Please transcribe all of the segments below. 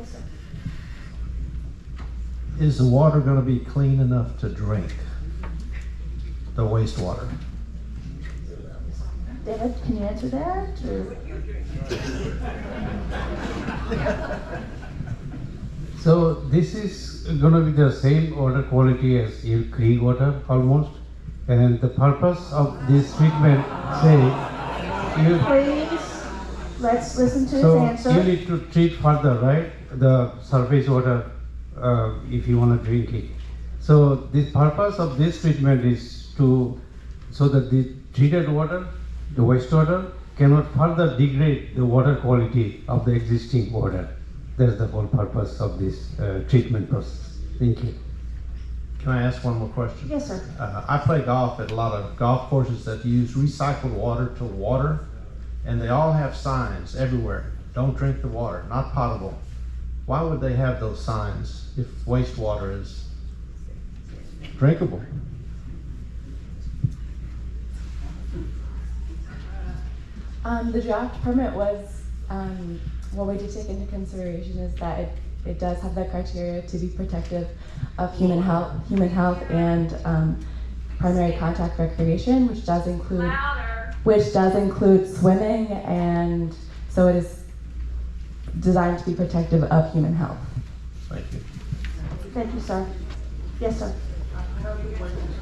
Yes, sir. Is the water going to be clean enough to drink? The wastewater? David, can you answer that? Or? So this is going to be the same water quality as your creek water almost, and the purpose of this treatment, say, you, Please, let's listen to his so answer. you need to treat further, right? The surface water, if you want to drink it. So the purpose of this treatment is to, so that the treated water, the wastewater, cannot further degrade the water quality of the existing water. That's the whole purpose of this treatment process. Thank you. Can I ask one more question? Yes, sir. I play golf at a lot of golf courses that use recycled water to water, and they all have signs everywhere. Don't drink the water, not potable. Why would they have those signs if wastewater is drinkable? The draft permit was, what we did take into consideration is that it does have the criteria to be protective of human health and primary contact recreation, which does include swimming, and so it is designed to be protective of human health. Thank you. Thank you, sir. Yes, sir. I have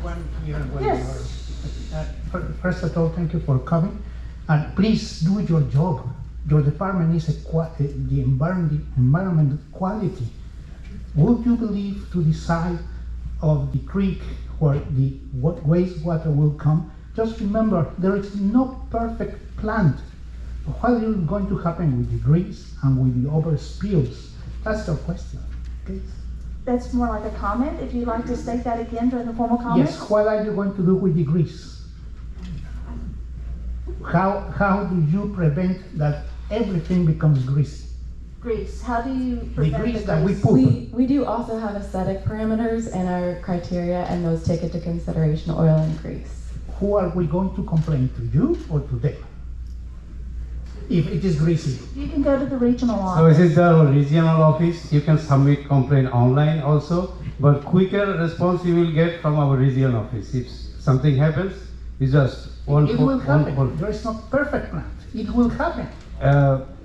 one here and one Yes. here. First of all, thank you for coming, and please do your job. Your department is the environment quality. Would you believe to the side of the creek where the wastewater will come? Just remember, there is no perfect plant. What is going to happen with the grease and with the overspills? That's the question. Okay? That's more like a comment. If you'd like to state that again during the formal comments. Yes, what are you going to do with the grease? How do you prevent that everything becomes greasy? Grease. How do you The prevent grease the that we grease? put. We do also have aesthetic parameters in our criteria, and those take into consideration oil and grease. Who are we going to complain to, you or to them? If it is greasy. You can go to the regional So office. this is the regional office. You can submit complaint online also, but quicker response you will get from our regional office. If something happens, it's just It will happen. There is no perfect plant. It will happen.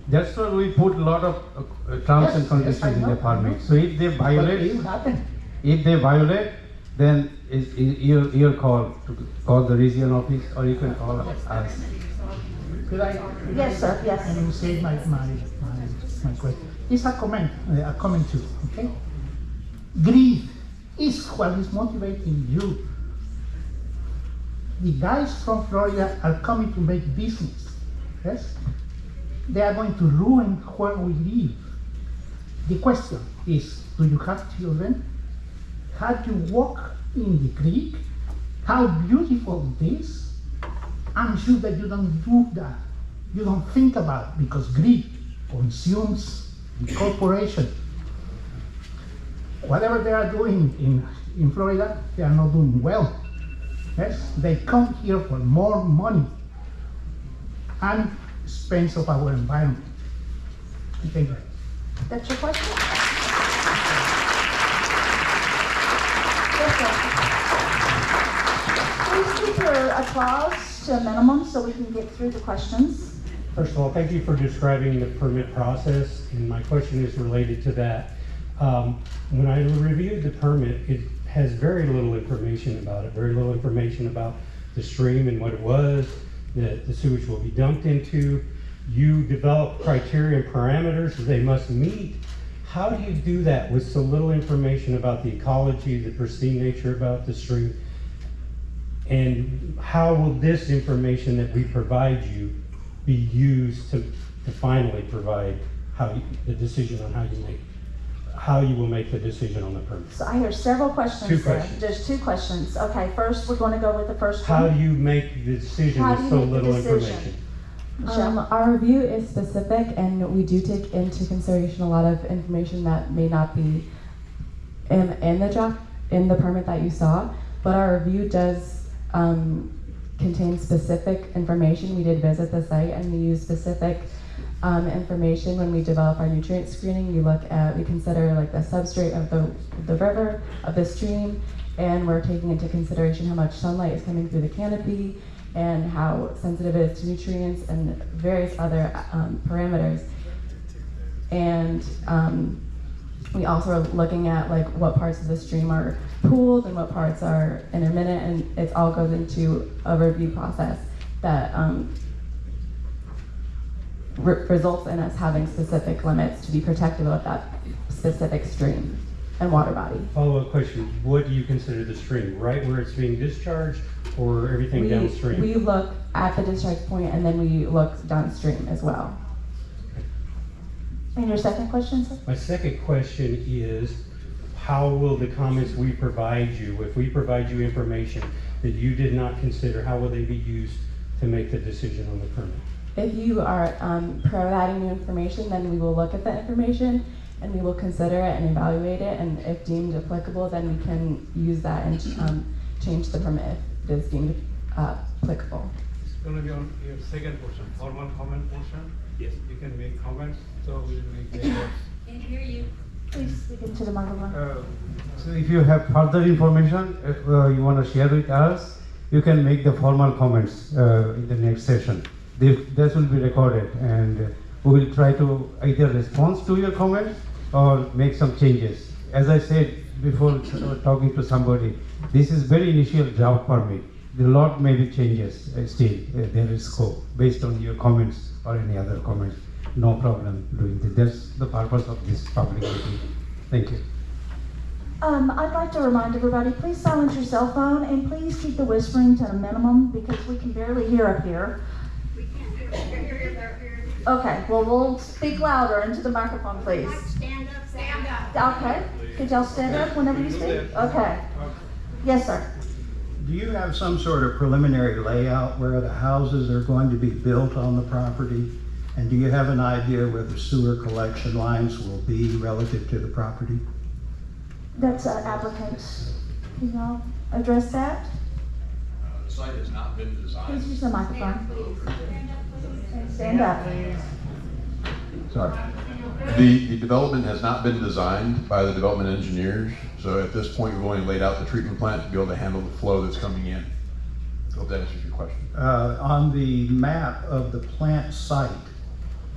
That's why we put a lot of terms Yes, and conditions yes, I in the know, permit. I know. So if they But violate, it will happen. then it's your call to call the regional office, or you can call us. Could I? Yes, sir, yes. And you say my question. It's a comment too, okay? Greed is what is motivating you. The guys from Florida are coming to make business, yes? They are going to ruin where we live. The question is, do you have children? Have you walked in the creek? How beautiful it is? I'm sure that you don't do that. You don't think about it because greed consumes the corporation. Whatever they are doing in Florida, they are not doing well. Yes, they come here for more money and expense of our environment. Thank you. That's your question? Yes, sir. Please keep your applause to a minimum so we can get through the questions. First of all, thank you for describing the permit process, and my question is related to that. When I reviewed the permit, it has very little information about it, very little information about the stream and what it was, that the sewage will be dumped into. You develop criteria and parameters that they must meet. How do you do that with so little information about the ecology, the pristine nature about the stream? And how will this information that we provide you be used to finally provide the decision on how you will make the decision on the permit? So I hear several questions Two there. questions. There's two questions. Okay, first we're going to go with the first one. How do you make the decision How with do you so make the little decision? information? Michelle? Our review is specific, and we do take into consideration a lot of information that may not be in the permit that you saw, but our review does contain specific information. We did visit the site, and we use specific information when we develop our nutrient screening. We consider like the substrate of the river, of the stream, and we're taking into consideration how much sunlight is coming through the canopy and how sensitive it is to nutrients and various other parameters. And we also are looking at like what parts of the stream are pooled and what parts are intermittent, and it all goes into a review process that results in us having specific limits to be protective of that specific stream and water body. Follow-up question, what do you consider the stream? Right where it's being discharged or everything downstream? We look at the discharge point and then we look downstream as well. And your second question, sir? My second question is, how will the comments we provide you, if we provide you information that you did not consider, how will they be used to make the decision on the permit? If you are providing new information, then we will look at the information and we will consider it and evaluate it, and if deemed applicable, then we can use that and change the permit if it is deemed applicable. It's going to be on your second portion, formal comment portion. Yes. You can make comments, so we'll make reports. Can't hear you. Please speak into the microphone. So if you have further information you want to share with us, you can make the formal comments in the next session. This will be recorded, and we will try to either respond to your comments or make some changes. As I said before talking to somebody, this is very initial draft permit. A lot maybe changes still. There is scope based on your comments or any other comments. No problem doing this. That's the purpose of this public meeting. Thank you. I'd like to remind everybody, please silence your cell phone and please keep the whispering to a minimum because we can barely hear up here. Okay, well, we'll speak louder into the microphone, please. Stand up, stand up. Okay, could y'all stand up whenever you speak? Okay. Yes, sir. Do you have some sort of preliminary layout where the houses are going to be built on the property? And do you have an idea where the sewer collection lines will be relative to the property? That's applicants. Can y'all address that? The site has not been designed. Please use the microphone. Stand up. Sorry. The development has not been designed by the development engineers, so at this point, we've only laid out the treatment plant to be able to handle the flow that's coming in. Hope that answers your question. On the map of the plant site,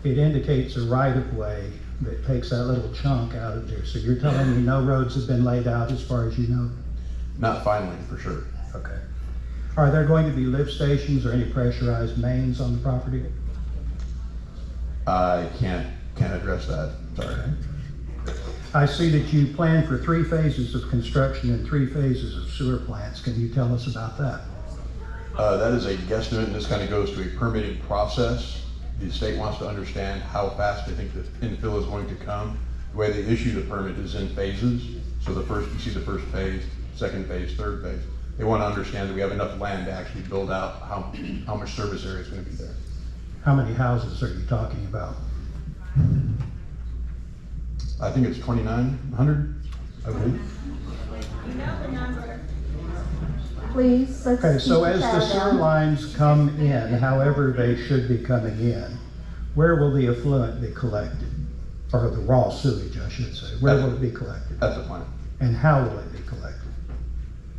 it indicates a right-of-way that takes that little chunk out of there. So you're telling me no roads have been laid out as far as you know? Not finally, for sure. Okay. Are there going to be lift stations or any pressurized mains on the property? I can't address that, sorry. I see that you plan for 3 phases of construction and 3 phases of sewer plants. Can you tell us about that? That is a guesstimate, and this kind of goes to a permitting process. The state wants to understand how fast they think the infill is going to come. The way they issue the permit is in phases. So you see the first phase, second phase, third phase. They want to understand that we have enough land to actually build out how much service area is going to be there. How many houses are you talking about? I think it's 2,900, I believe. You know the number. Please, let's Okay, so keep as the that sewer down. lines come in, however they should be coming in, where will the effluent be collected? Or the raw sewage, I should say. Where will it be collected? At the plant. And how will it be collected?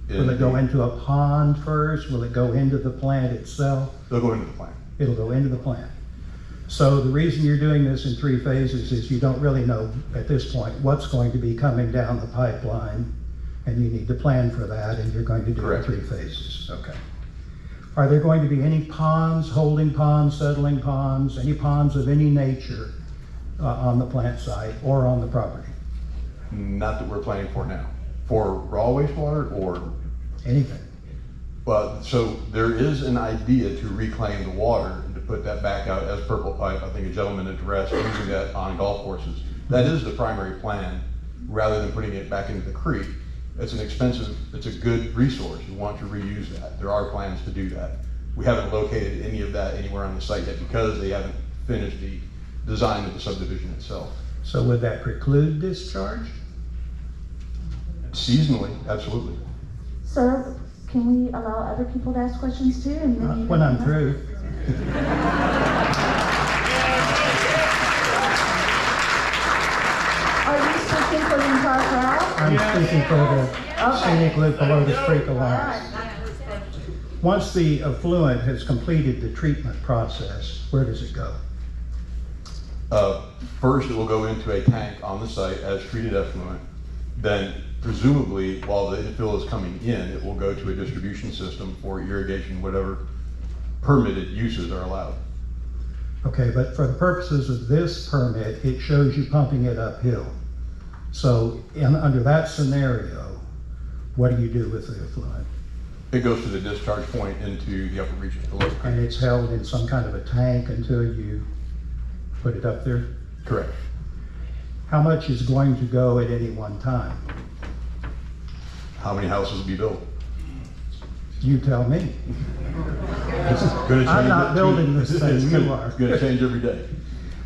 Will it go into a pond first? Will it go into the plant itself? They'll go into the plant. It'll go into the plant. So the reason you're doing this in 3 phases is you don't really know at this point what's going to be coming down the pipeline, and you need to plan for that, and you're going to do it in Correct. 3 phases. Okay. Are there going to be any ponds, holding ponds, settling ponds, any ponds of any nature on the plant site or on the property? Not that we're planning for now. For raw wastewater or, Anything? well, so there is an idea to reclaim the water and to put that back out as purple pipe. I think a gentleman addressed using that on golf courses. That is the primary plan, rather than putting it back into the creek. It's an expensive, it's a good resource. We want to reuse that. There are plans to do that. We haven't located any of that anywhere on the site yet because they haven't finished the design of the subdivision itself. So would that preclude discharge? Seasonally, absolutely. Sir, can we allow other people to ask questions too? And then you When can I'm come up? through. for the Scenic Loop below the Creek Alliance. Once the effluent has completed the treatment process, where does it go? First, it will go into a tank on the site as treated effluent. Then, presumably, while the infill is coming in, it will go to a distribution system for irrigation, whatever permitted uses are allowed. Okay, but for the purposes of this permit, it shows you pumping it uphill. So under that scenario, what do you do with the effluent? It goes to the discharge point into the upper region, the lower And it's held in some kind of a tank until you put it up there? Correct. How much is going to go at any one time? How many houses will be built? You tell me. It's gonna change. I'm not building this thing, It's you gonna- are. It's gonna change every day.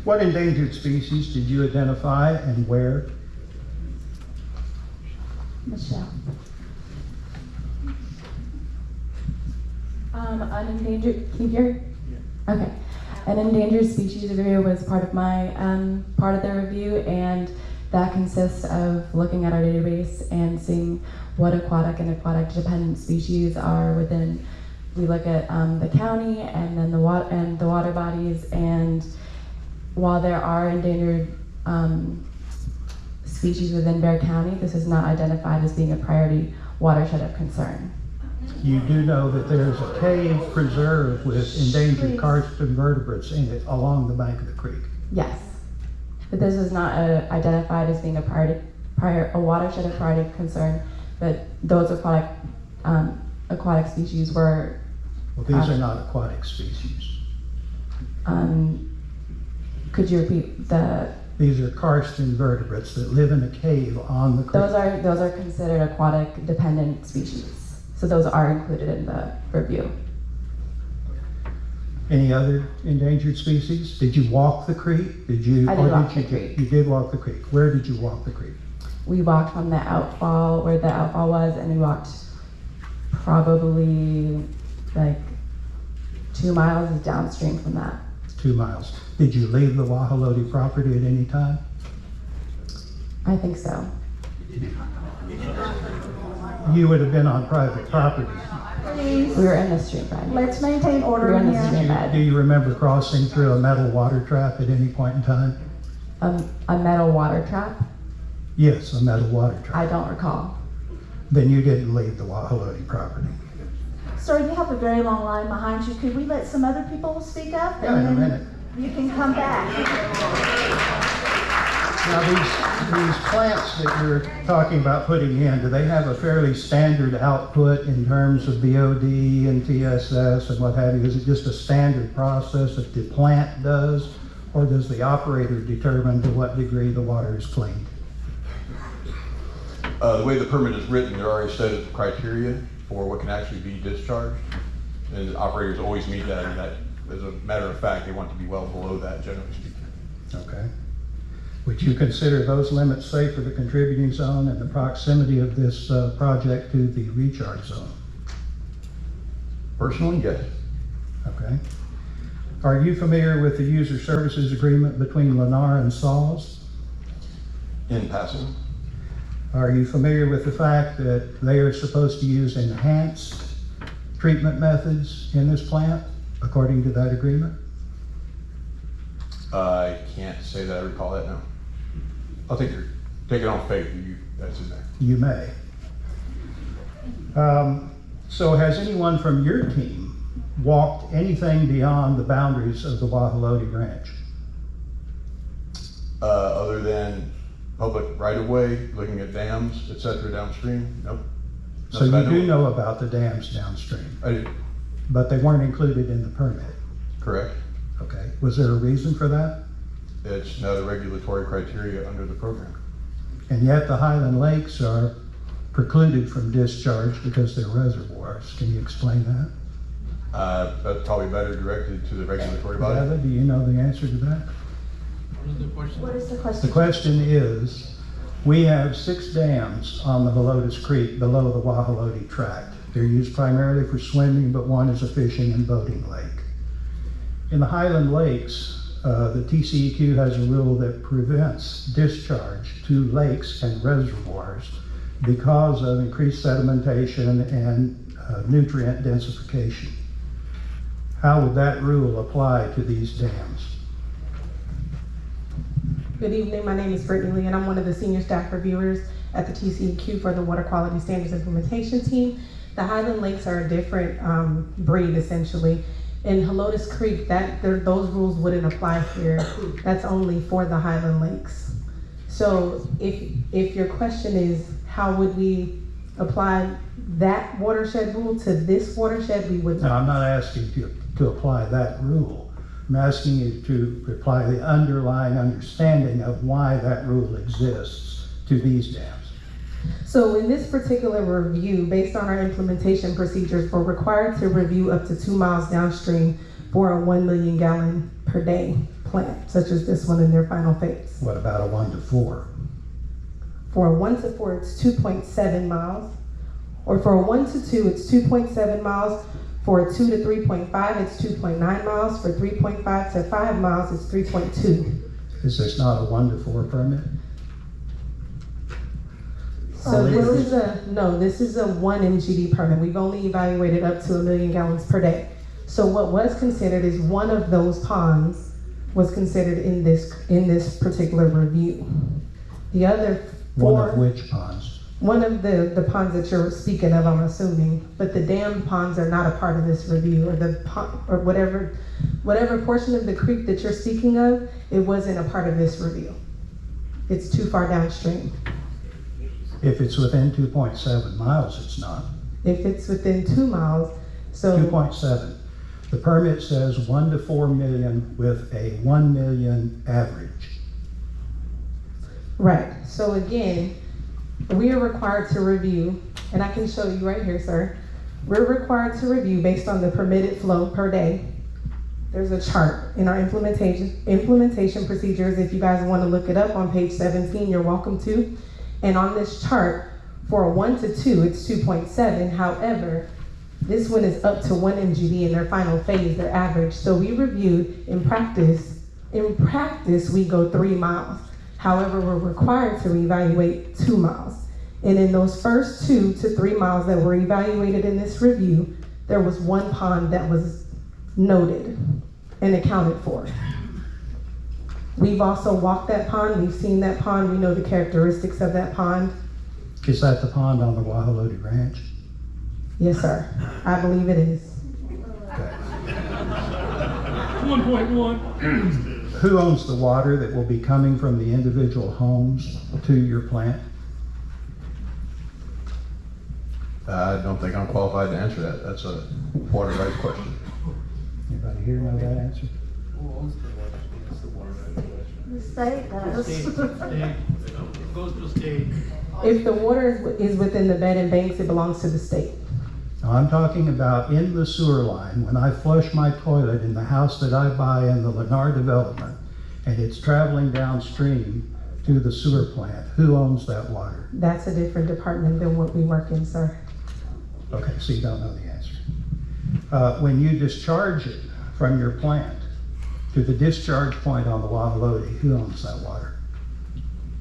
What endangered species did you identify and where? Michelle. Unendangered, can you hear? Okay. An endangered species review was part of my, part of the review, and that consists of looking at our database and seeing what aquatic and aquatic dependent species are within. We look at the county and then the water bodies, and while there are endangered species within Bexar County, this is not identified as being a priority watershed of concern. You do know that there's a cave preserve with endangered karst invertebrates in it along the bank of the creek. Yes, but this is not identified as being a watershed of priority of concern, but those aquatic species were. Well, these are not aquatic species. Could you repeat the? These are karst invertebrates that live in a cave on the creek. Those are considered aquatic dependent species. So those are included in the review. Any other endangered species? Did you walk the creek? I did walk the creek. You did walk the creek. Where did you walk the creek? We walked from the outfall, where the outfall was, and we walked probably like 2 miles downstream from that. 2 miles. Did you leave the Quajolote property at any time? I think so. You would have been on private property. Please, We were in the stream bed. let's maintain We order were in in the here. stream Do bed. you remember crossing through a metal water trap at any point in time? A metal water trap? Yes, a metal water trap. I don't recall. Then you didn't leave the Quajolote property. Sir, you have a very long line behind you. Could we let some other people speak up? Yeah, in a And then minute. you can come back. Now, these plants that you're talking about putting in, do they have a fairly standard output in terms of BOD and TSS and what have you? Is it just a standard process that the plant does, or does the operator determine to what degree the water is cleaned? The way the permit is written, there are a set of criteria for what can actually be discharged. And operators always meet that, and that, as a matter of fact, they want to be well below that, generally speaking. Okay. Would you consider those limits safe for the contributing zone and the proximity of this project to the recharge zone? Personally, yes. Okay. Are you familiar with the user services agreement between Lennar and Saws? In passing, Are you familiar with the fact that they are supposed to use enhanced treatment methods in this plant, according to that agreement? I can't say that I recall that now. I'll take it on faith that that's in there. You may. So has anyone from your team walked anything beyond the boundaries of the Quajolote Ranch? Other than public right-of-way, looking at dams, et cetera, downstream, nope. So Not that you I do know about the dams downstream, I do, but they weren't included in the permit. correct. Okay. Was there a reason for that? It's not a regulatory criteria under the program. And yet the Highland Lakes are precluded from discharge because they're reservoirs. Can you explain that? That's probably better directed to the regulatory body. Eva, do you know the answer to that? What is the The question? question is, we have 6 dams on the Helotes Creek below the Quajolote Tract. They're used primarily for swimming, but one is a fishing and boating lake. In the Highland Lakes, the TCEQ has a rule that prevents discharge to lakes and reservoirs because of increased sedimentation and nutrient densification. How would that rule apply to these dams? Good evening, my name is Brittany Lee, and I'm one of the senior staff reviewers at the TCEQ for the Water Quality Standards Implementation Team. The Highland Lakes are a different breed, essentially. In Helotes Creek, those rules wouldn't apply here. That's only for the Highland Lakes. So if your question is, how would we apply that watershed rule to this watershed, we would not. Now, I'm not asking you to apply that rule. I'm asking you to apply the underlying understanding of why that rule exists to these dams. So in this particular review, based on our implementation procedures, we're required to review up to 2 miles downstream for a 1 million gallon per day plant, such as this one in their final phase. What about a 1 to 4? For a 1 to 4, it's 2.7 miles. Or for a 1 to 2, it's 2.7 miles. For a 2 to 3.5, it's 2.9 miles. For 3.5 to 5 miles, it's 3.2. Is this not a 1 to 4 permit? So this is a 1 MGD permit. We've only evaluated up to 1 million gallons per day. So what was considered is one of those ponds was considered in this particular review. The other 4. One of which ponds? One of the ponds that you're speaking of, I'm assuming, but the dam ponds are not a part of this review, or the pond, or whatever portion of the creek that you're speaking of, it wasn't a part of this review. It's too far downstream. If it's within 2.7 miles, it's not. If it's within 2 miles, so 2.7. The permit says 1 to 4 million with a 1 million average. Right. So again, we are required to review, and I can show you right here, sir. We're required to review based on the permitted flow per day. There's a chart in our implementation procedures. If you guys want to look it up on page 17, you're welcome to. And on this chart, for a 1 to 2, it's 2.7. However, this one is up to 1 MGD in their final phase, their average. So we reviewed in practice, we go 3 miles. However, we're required to evaluate 2 miles. And in those first 2 to 3 miles that were evaluated in this review, there was 1 pond that was noted and accounted for. We've also walked that pond, we've seen that pond, we know the characteristics of that pond. Is that the pond on the Quajolote Ranch? Yes, sir. I believe it is. Okay. 1.1. Who owns the water that will be coming from the individual homes to your plant? I don't think I'm qualified to answer that. That's a water rights question. Anybody here know that answer? The state does. It goes to state. If the water is within the bed and banks, it belongs to the state. Now, I'm talking about in the sewer line, when I flush my toilet in the house that I buy in the Lennar development, and it's traveling downstream to the sewer plant, who owns that water? That's a different department than what we work in, sir. Okay, so you don't know the answer. When you discharge it from your plant to the discharge point on the Quajolote, who owns that water?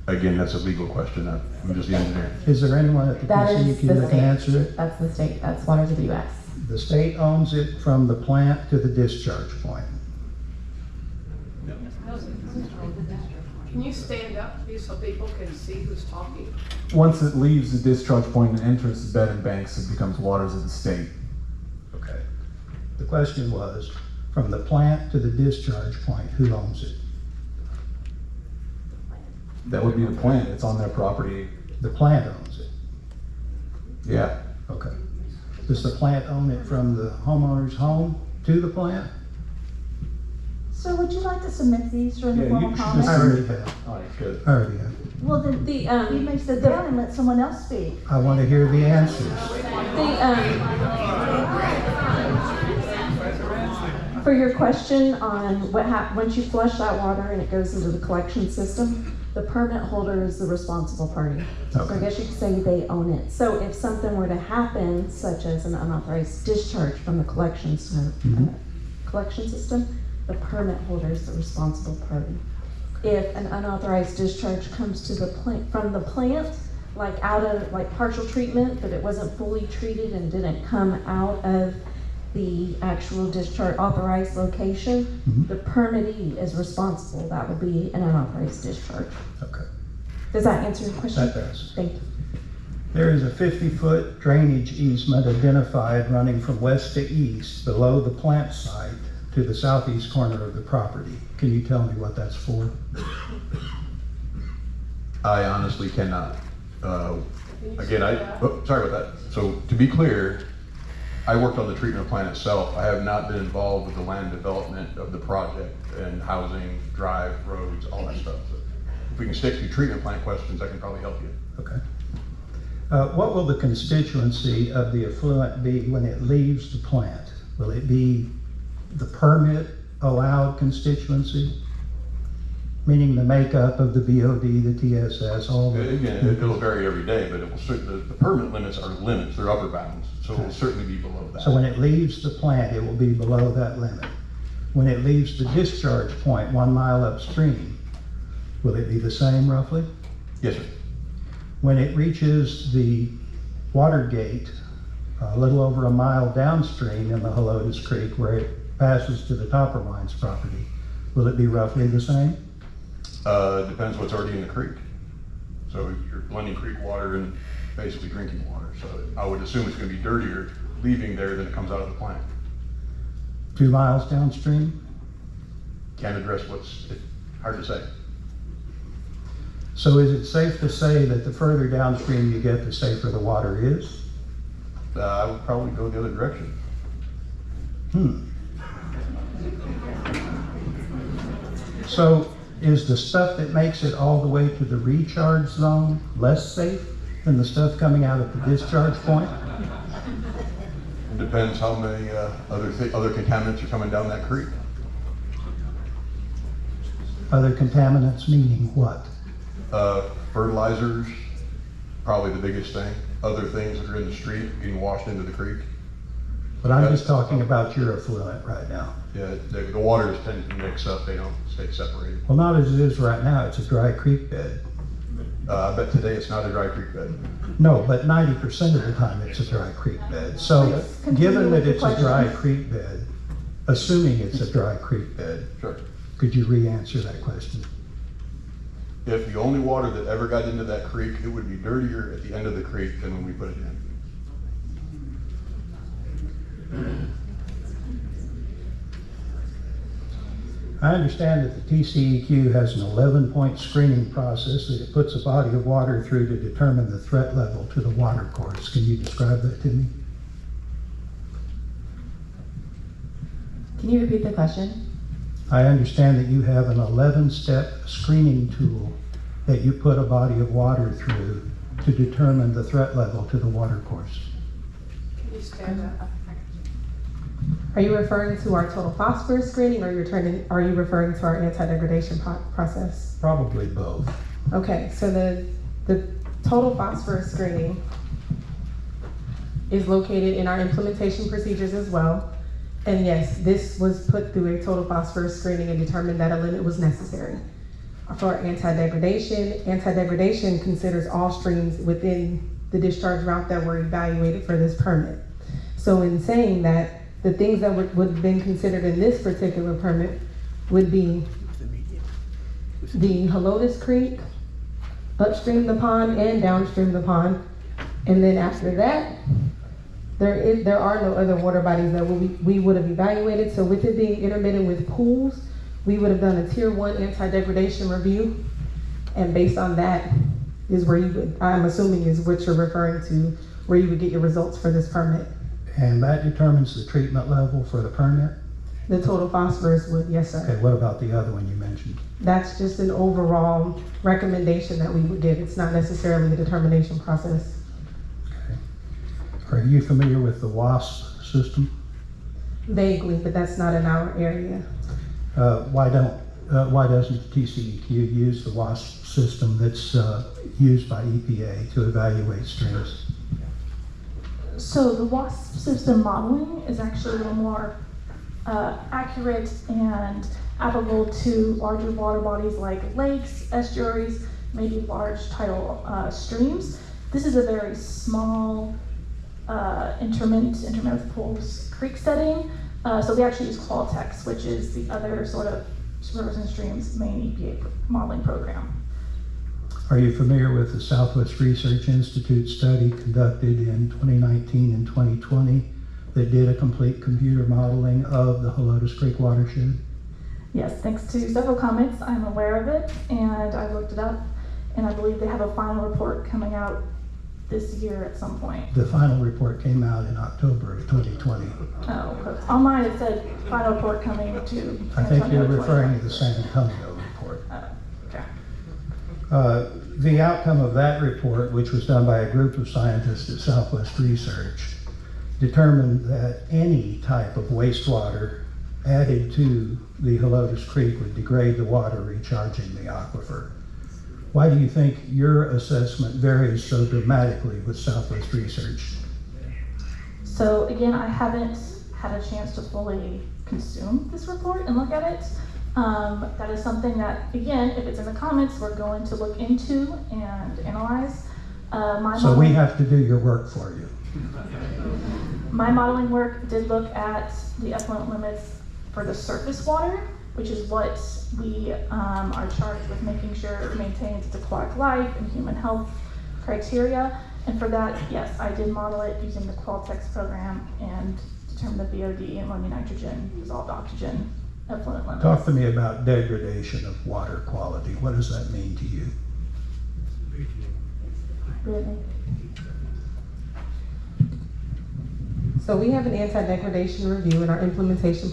Again, that's a legal question. I'm just the engineer. Is there anyone at the That is TCEQ the that can answer state. it? That's the state. That's Waters of the U.S. The state owns it from the plant to the discharge point. Can you stand up, please, so people can see who's talking? Once it leaves the discharge point and enters the bed and banks, it becomes waters of the state. Okay. The question was, from the plant to the discharge point, who owns it? That would be the plant. It's on their property. The plant owns it. Yeah. Okay. Does the plant own it from the homeowner's home to the plant? Sir, would you like to submit these for Yeah, informal you should comment? I already have. All right, good. I already have. Well, then, you may sit down and let someone else speak. I want to hear the answers. For your question on what happens once you flush that water and it goes into the collection system, the permit holder is the responsible party. So I Okay. guess you could say they own it. So if something were to happen, such as an unauthorized discharge from the collection system, the permit holder is the responsible party. If an unauthorized discharge comes to the plant from the plant, like out of, like partial treatment, but it wasn't fully treated and didn't come out of the actual discharge authorized location, the permittee is responsible. That would be an unauthorized discharge. Okay. Does that answer your question? That does. Thank you. There is a 50-foot drainage easement identified running from west to east below the plant site to the southeast corner of the property. Can you tell me what that's for? I honestly cannot. Again, sorry about that. So to be clear, I worked on the treatment plant itself. I have not been involved with the land development of the project and housing, drive, roads, all that stuff. So if we can stick to treatment plant questions, I can probably help you. Okay. What will the constituency of the effluent be when it leaves the plant? Will it be the permit allowed constituency? Meaning the makeup of the BOD, the TSS, all the... Again, it'll vary every day, but it will certainly, the permit limits are limits, they're upper bounds, so it will certainly be below that. So when it leaves the plant, it will be below that limit. When it leaves the discharge point 1 mile upstream, will it be the same roughly? Yes, sir. When it reaches the water gate, a little over 1 mile downstream in the Helotes Creek where it passes to the Topperwines property, will it be roughly the same? Depends what's already in the creek. So you're blending creek water and basically drinking water. So I would assume it's going to be dirtier leaving there than it comes out of the plant. 2 miles downstream? Can't address hard to say. So is it safe to say that the further downstream you get, the safer the water is? I would probably go the other direction. So is the stuff that makes it all the way to the recharge zone less safe than the stuff coming out at the discharge point? Depends how many other contaminants are coming down that creek. Other contaminants meaning what? Fertilizers, probably the biggest thing. Other things that are in the street getting washed into the creek. But I'm just talking about your effluent right now. Yeah, the waters tend to mix up, they don't stay separated. Well, not as it is right now, it's a dry creek bed. I bet today it's not a dry creek bed. No, but 90% of the time it's a dry creek bed. So given that it's a dry creek bed, assuming it's a dry creek bed, sure. Could you re-answer that question? If the only water that ever got into that creek, it would be dirtier at the end of the creek than when we put it in. I understand that the TCEQ has an 11-point screening process that it puts a body of water through to determine the threat level to the water course. Can you describe that to me? Can you repeat the question? I understand that you have an 11-step screening tool that you put a body of water through to determine the threat level to the water course. Can you stand up? Are you referring to our total phosphorus screening, or are you referring to our anti-degradation process? Probably both. Okay, so the total phosphorus screening is located in our implementation procedures as well. And yes, this was put through a total phosphorus screening and determined that a limit was necessary. For anti-degradation, anti-degradation considers all streams within the discharge route that were evaluated for this permit. So in saying that, the things that would have been considered in this particular permit would be the Helotes Creek, upstream the pond and downstream the pond. And then after that, there are no other water bodies that we would have evaluated. So with it being intermittent with pools, we would have done a tier 1 anti-degradation review. And based on that is where you would, I'm assuming is what you're referring to, where you would get your results for this permit. And that determines the treatment level for the permit? The total phosphorus would, yes, sir. Okay, what about the other one you mentioned? That's just an overall recommendation that we would give. It's not necessarily a determination process. Okay. Are you familiar with the WASP system? Vaguely, but that's not in our area. Why doesn't TCEQ use the WASP system that's used by EPA to evaluate streams? So the WASP system modeling is actually a little more accurate and applicable to larger water bodies like lakes, estuaries, maybe large tidal streams. This is a very small intermittent pools creek setting. So we actually use Qualtex, which is the other sort of rivers and streams main EPA modeling program. Are you familiar with the Southwest Research Institute study conducted in 2019 and 2020 that did a complete computer modeling of the Helotes Creek watershed? Yes, thanks to several comments, I'm aware of it, and I looked it up, and I believe they have a final report coming out this year at some point. The final report came out in October of 2020. Oh, but online it said final report coming to I think you're Antonio referring to the San Antonio report. Okay. The outcome of that report, which was done by a group of scientists at Southwest Research, determined that any type of wastewater added to the Helotes Creek would degrade the water, recharging the aquifer. Why do you think your assessment varies so dramatically with Southwest Research? So again, I haven't had a chance to fully consume this report and look at it. That is something that, again, if it's in the comments, we're going to look into and analyze. So we have to do your work for you. My modeling work did look at the effluent limits for the surface water, which is what we are charged with making sure it maintains its aquatic life and human health criteria. And for that, yes, I did model it using the Qualtex program and determine the BOD, ammonia, nitrogen, dissolved oxygen, effluent limits. Talk to me about degradation of water quality. What does that mean to you? Really? So we have an anti-degradation review in our implementation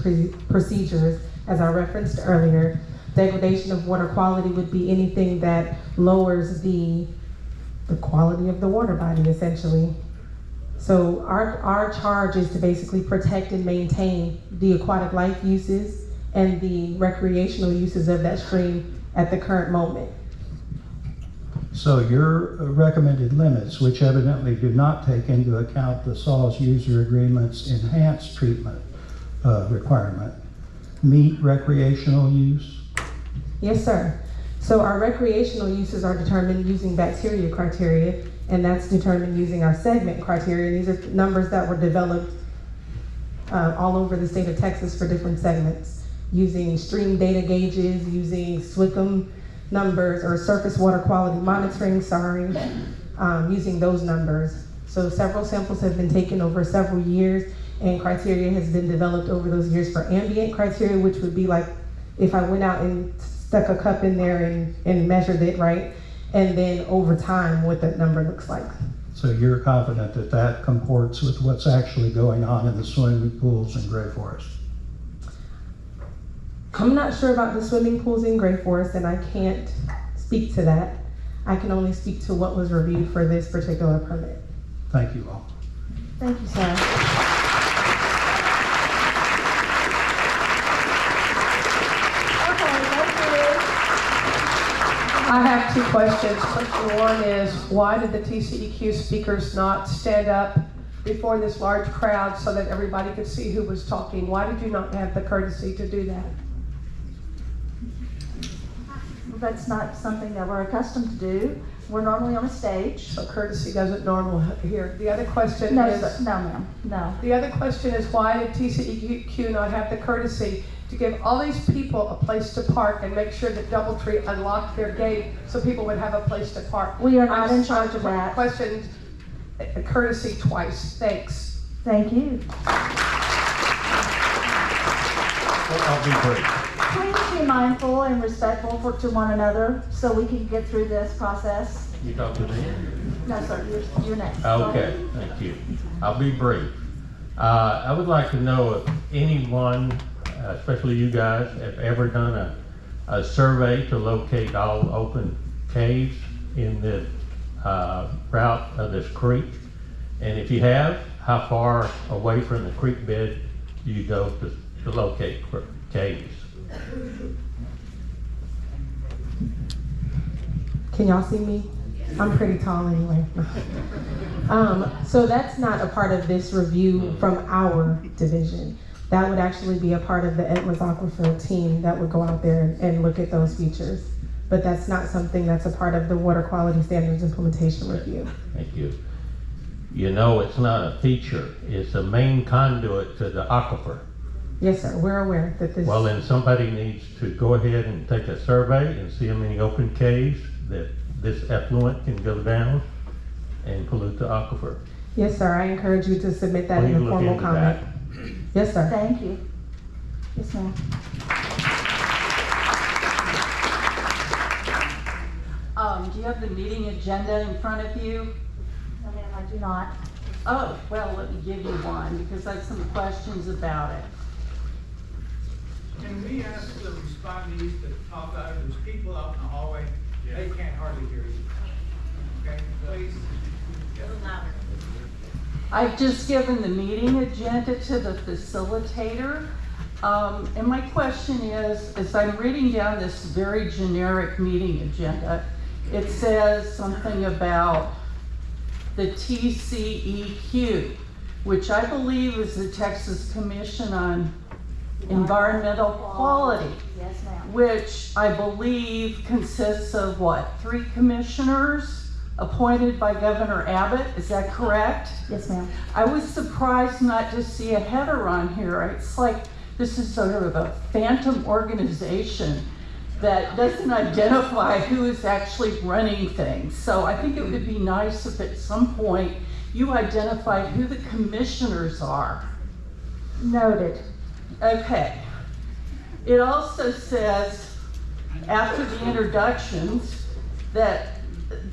procedures. As I referenced earlier, degradation of water quality would be anything that lowers the quality of the water body, essentially. So our charge is to basically protect and maintain the aquatic life uses and the recreational uses of that stream at the current moment. So your recommended limits, which evidently do not take into account the SAWS user agreement's enhanced treatment requirement, meet recreational use? Yes, sir. So our recreational uses are determined using bacteria criteria, and that's determined using our segment criteria. These are numbers that were developed all over the state of Texas for different segments, using stream data gauges, using SWCM numbers or surface water quality monitoring, using those numbers. So several samples have been taken over several years, and criteria has been developed over those years for ambient criteria, which would be like if I went out and stuck a cup in there and measured it, right? And then over time, what that number looks like. So you're confident that that comports with what's actually going on in the swimming pools in Gray Forest? I'm not sure about the swimming pools in Gray Forest, and I can't speak to that. I can only speak to what was reviewed for this particular permit. Thank you all. Thank you, sir. I have two questions. Question one is, why did the TCEQ speakers not stand up before this large crowd so that everybody could see who was talking? Why did you not have the courtesy to do that? That's not something that we're accustomed to do. We're normally on a stage. So courtesy doesn't normal here. The other question No, is... no, ma'am, no. The other question is, why did TCEQ not have the courtesy to give all these people a place to park and make sure that Doubletree unlocked their gate so people would have a place to park? We are not in charge of that. Questioned courtesy twice. Thanks. Thank you. I'll be brief. Please be mindful and respectful to one another so we can get through this process. You talk to me? No, sir, you're next. Okay, thank you. I'll be brief. I would like to know if anyone, especially you guys, have ever done a survey to locate all open caves in the route of this creek. And if you have, how far away from the creek bed do you go to locate caves? Can y'all see me? I'm pretty tall anyway. So that's not a part of this review from our division. That would actually be a part of the Edwards Aquifer team that would go out there and look at those features. but that's not something that's a part of the water quality standards implementation review. Thank you. You know, it's not a feature, it's a main conduit to the aquifer. Yes, sir, we're aware that this. Well, then somebody needs to go ahead and take a survey and see how many open caves that this effluent can go down and pollute the aquifer. Yes, sir, I encourage you to submit that Please in a look formal into comment. Yes, sir. Thank you. Yes, ma'am. Do you have the meeting agenda in front of you? No, ma'am, I do not. Oh, well, let me give you one, because I have some questions about it. Can we ask the respondees to talk out, there's people out in the hallway, they can't hardly hear you. Okay, please? A little louder. I've just given the meeting agenda to the facilitator. And my question is, as I'm reading down this very generic meeting agenda, it says something about the TCEQ, which I believe is the Texas Commission on Environmental Quality. Yes, ma'am. Which I believe consists of what, 3 commissioners appointed by Governor Abbott, is that correct? Yes, ma'am. I was surprised not to see a header on here. It's like this is sort of a phantom organization that doesn't identify who is actually running things. So I think it would be nice if at some point you identified who the commissioners are. Noted. Okay. It also says, after the introductions, that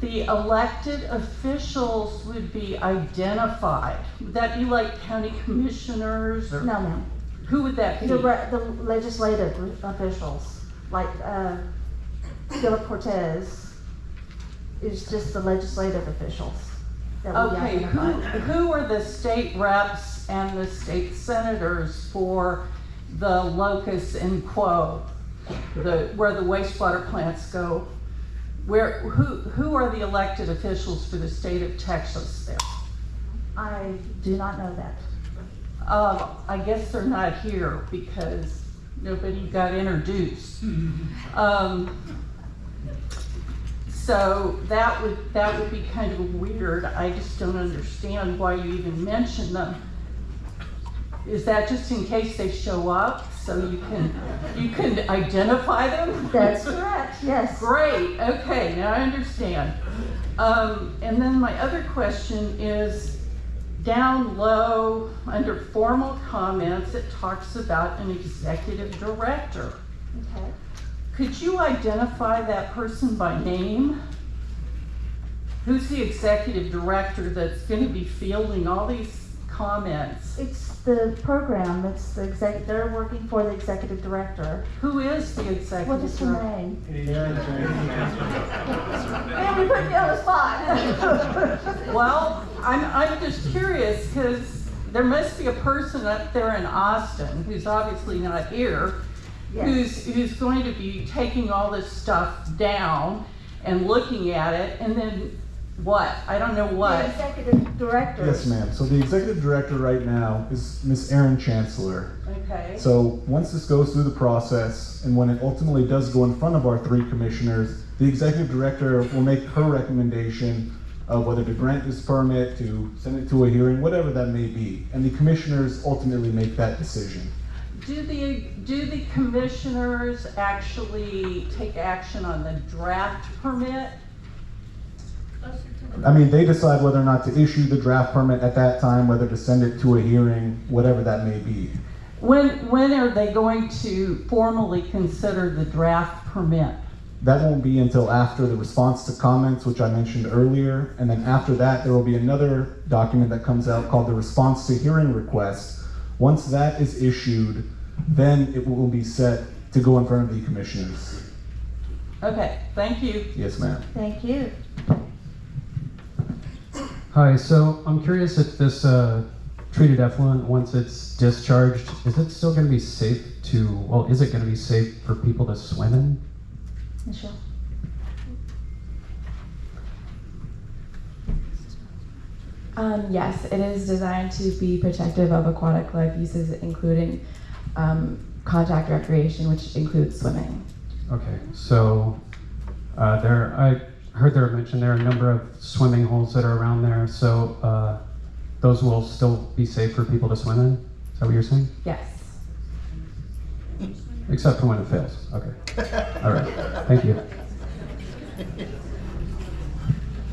the elected officials would be identified. Would that be like county commissioners or? No, ma'am. Who would that be? The legislative officials, like Philip Cortez is just the legislative officials that would be Okay, identified. who are the state reps and the state senators for the locus and quo, where the wastewater plants go? Who are the elected officials for the state of Texas there? I do not know that. I guess they're not here because nobody got introduced. So that would be kind of weird. I just don't understand why you even mention them. Is that just in case they show up so you can identify them? That's correct, yes. Great, okay, now I understand. And then my other question is, down low, under formal comments, it talks about an executive director. Okay. Could you identify that person by name? Who's the executive director that's going to be fielding all these comments? It's the program, it's the they're working for the executive director. Who is the executive What is her director? name? Man, we put you on the spot. Well, I'm just curious because there must be a person up there in Austin who's obviously not here, Yes. who's going to be taking all this stuff down and looking at it, and then what? I don't know The what. executive director. Yes, ma'am. So the executive director right now is Miss Erin Chancellor. Okay. So once this goes through the process, and when it ultimately does go in front of our 3 commissioners, the executive director will make her recommendation of whether to grant this permit, to send it to a hearing, whatever that may be. And the commissioners ultimately make that decision. Do the commissioners actually take action on the draft permit? I mean, they decide whether or not to issue the draft permit at that time, whether to send it to a hearing, whatever that may be. When are they going to formally consider the draft permit? That won't be until after the response to comments, which I mentioned earlier. And then after that, there will be another document that comes out called the response to hearing request. Once that is issued, then it will be set to go in front of the commissioners. Okay, thank you. Yes, ma'am. Thank you. Hi, so I'm curious if this treated effluent, once it's discharged, is it still going to be safe is it going to be safe for people to swim in? Michelle. Yes, it is designed to be protective of aquatic life uses, including contact recreation, which includes swimming. Okay, so I heard there mentioned there are a number of swimming holes that are around there, so those will still be safe for people to swim in? Is that what you're saying? Yes. Except for when it fails. Okay. All right. Thank you.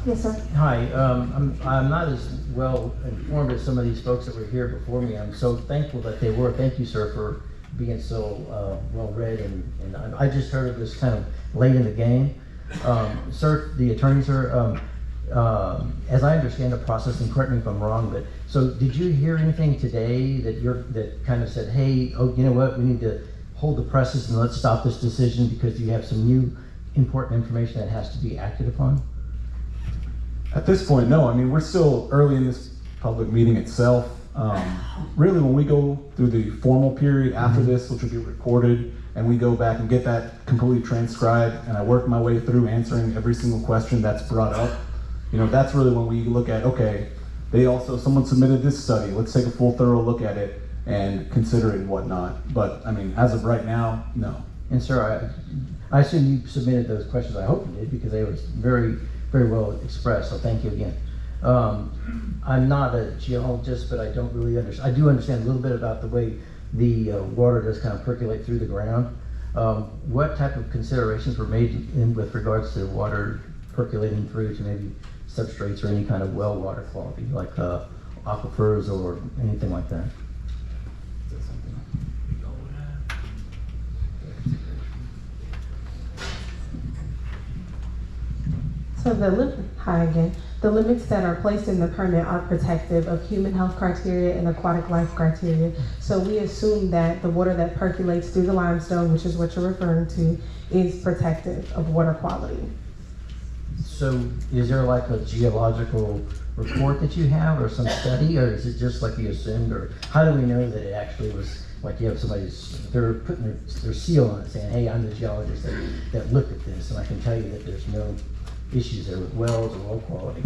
Yes, sir. Hi, I'm not as well informed as some of these folks that were here before me. I'm so thankful that they were. Thank you, sir, for being so well read. And I just heard of this kind of late in the game. Sir, the attorney, sir, as I understand the process, and correct me if I'm wrong, but so did you hear anything today that kind of said, hey, oh, you know what, we need to hold the presses and let's stop this decision because you have some new important information that has to be acted upon? At this point, no. I mean, we're still early in this public meeting itself. Really, when we go through the formal period after this, which will be recorded, and we go back and get that completely transcribed, and I work my way through answering every single question that's brought up, you know, that's really when we look at, okay, someone submitted this study, let's take a full thorough look at it and consider it and whatnot. But, I mean, as of right now, no. And sir, I assume you submitted those questions. I hope you did, because they were very, very well expressed, so thank you again. I'm not a geologist, but I don't really understand. I do understand a little bit about the way the water does kind of percolate through the ground. What type of considerations were made with regards to water percolating through to maybe substrates or any kind of well water quality, like aquifers or anything like that? So hi again. The limits that are placed in the permit are protective of human health criteria and aquatic life criteria. So we assume that the water that percolates through the limestone, which is what you're referring to, is protective of water quality. So is there like a geological report that you have or some study, or is it just like you assumed, or how do we know that it actually was like you have they're putting their seal on it saying, hey, I'm the geologist that looked at this, and I can tell you that there's no issues there with wells or well quality?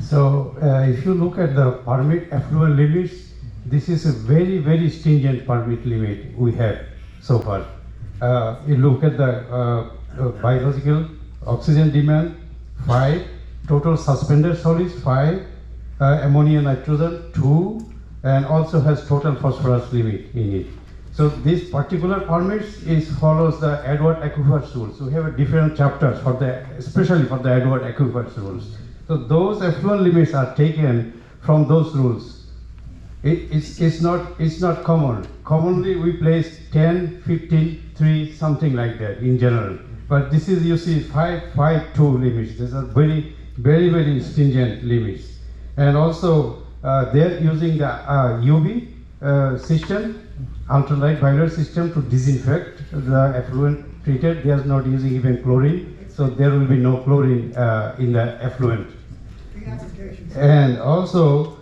So if you look at the permit effluent limits, this is a very, very stringent permit limit we have so far. You look at the biological oxygen demand, 5, total suspended solids, 5, ammonia nitrogen, 2, and also has total phosphorus limit in it. So this particular permit follows the Edward Aquifers rules. So we have a different chapters especially for the Edward Aquifers rules. So those effluent limits are taken from those rules. It's not common. Commonly we place 10, 15, 3, something like that in general. But this is, you see, 5, 5, 2 limits. These are very, very, very stringent limits. And also they're using the UV system, ultralight violet system, to disinfect the effluent treated. They are not using even chlorine, so there will be no chlorine in the effluent. And also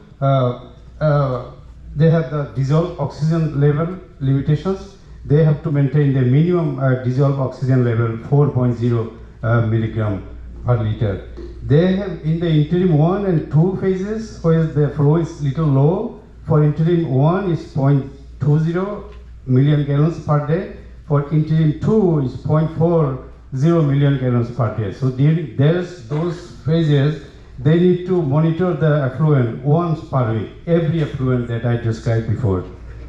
they have the dissolved oxygen level limitations. They have to maintain the minimum dissolved oxygen level 4.0 milligram per liter. They have in the interim 1 and 2 phases where the flow is little low. For interim 1 is 0.20 million gallons per day. For interim 2 is 0.40 million gallons per day. So during those phases, they need to monitor the effluent once per week, every effluent that I described before.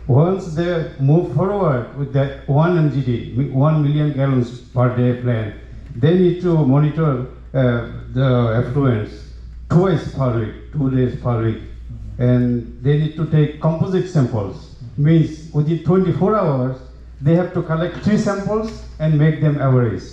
Once they move forward with the 1 MGD, 1 million gallons per day plan, they need to monitor the effluents twice per week, 2 days per week. And they need to take composite samples. Means within 24 hours, they have to collect 3 samples and make them average.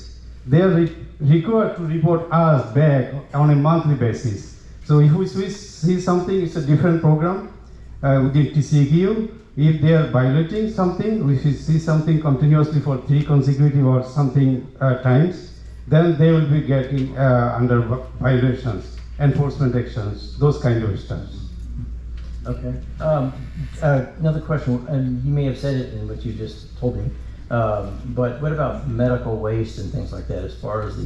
They are required to report us back on a monthly basis. So if we see something, it's a different program within TCEQ. If they are violating something, we see something continuously for 3 consecutive or something times, then they will be getting under violations, enforcement actions, those kind of stuff. Okay. Another question, and you may have said it in what you just told me, but what about medical waste and things like that, as far as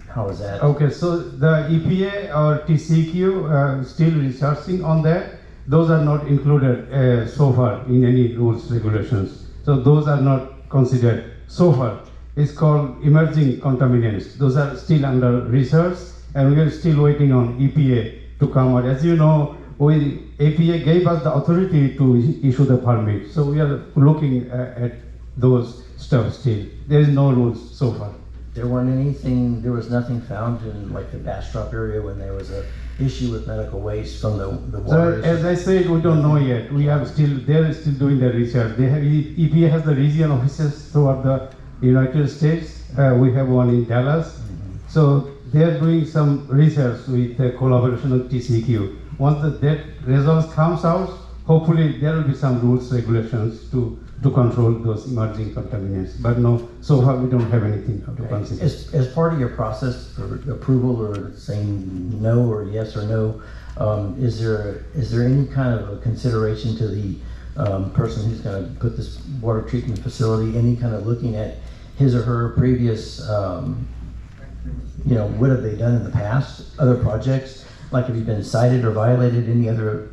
how is that? Okay, so the EPA or TCEQ still researching on that. Those are not included so far in any rules, regulations. So those are not considered so far. is called emerging contaminants. Those are still under research, and we are still waiting on EPA to come out. As you know, EPA gave us the authority to issue the permit, so we are looking at those stuff still. There is no rules so far. There was nothing found in like the Bastrop area when there was a issue with medical waste from the water? So, as I said, we don't know yet. They are still doing the research. EPA has the region offices throughout the United States. We have one in Dallas. So they are doing some research with the collaboration with TCEQ. Once that results comes out, hopefully there will be some rules, regulations to control those emerging contaminants. But no, so far we don't have anything to consider. As part of your process for approval or saying no or yes or no, is there any kind of a consideration to the person who's going to put this water treatment facility, any kind of looking at his or her previous, what have they done in the past, other projects? Like, have you been cited or violated any other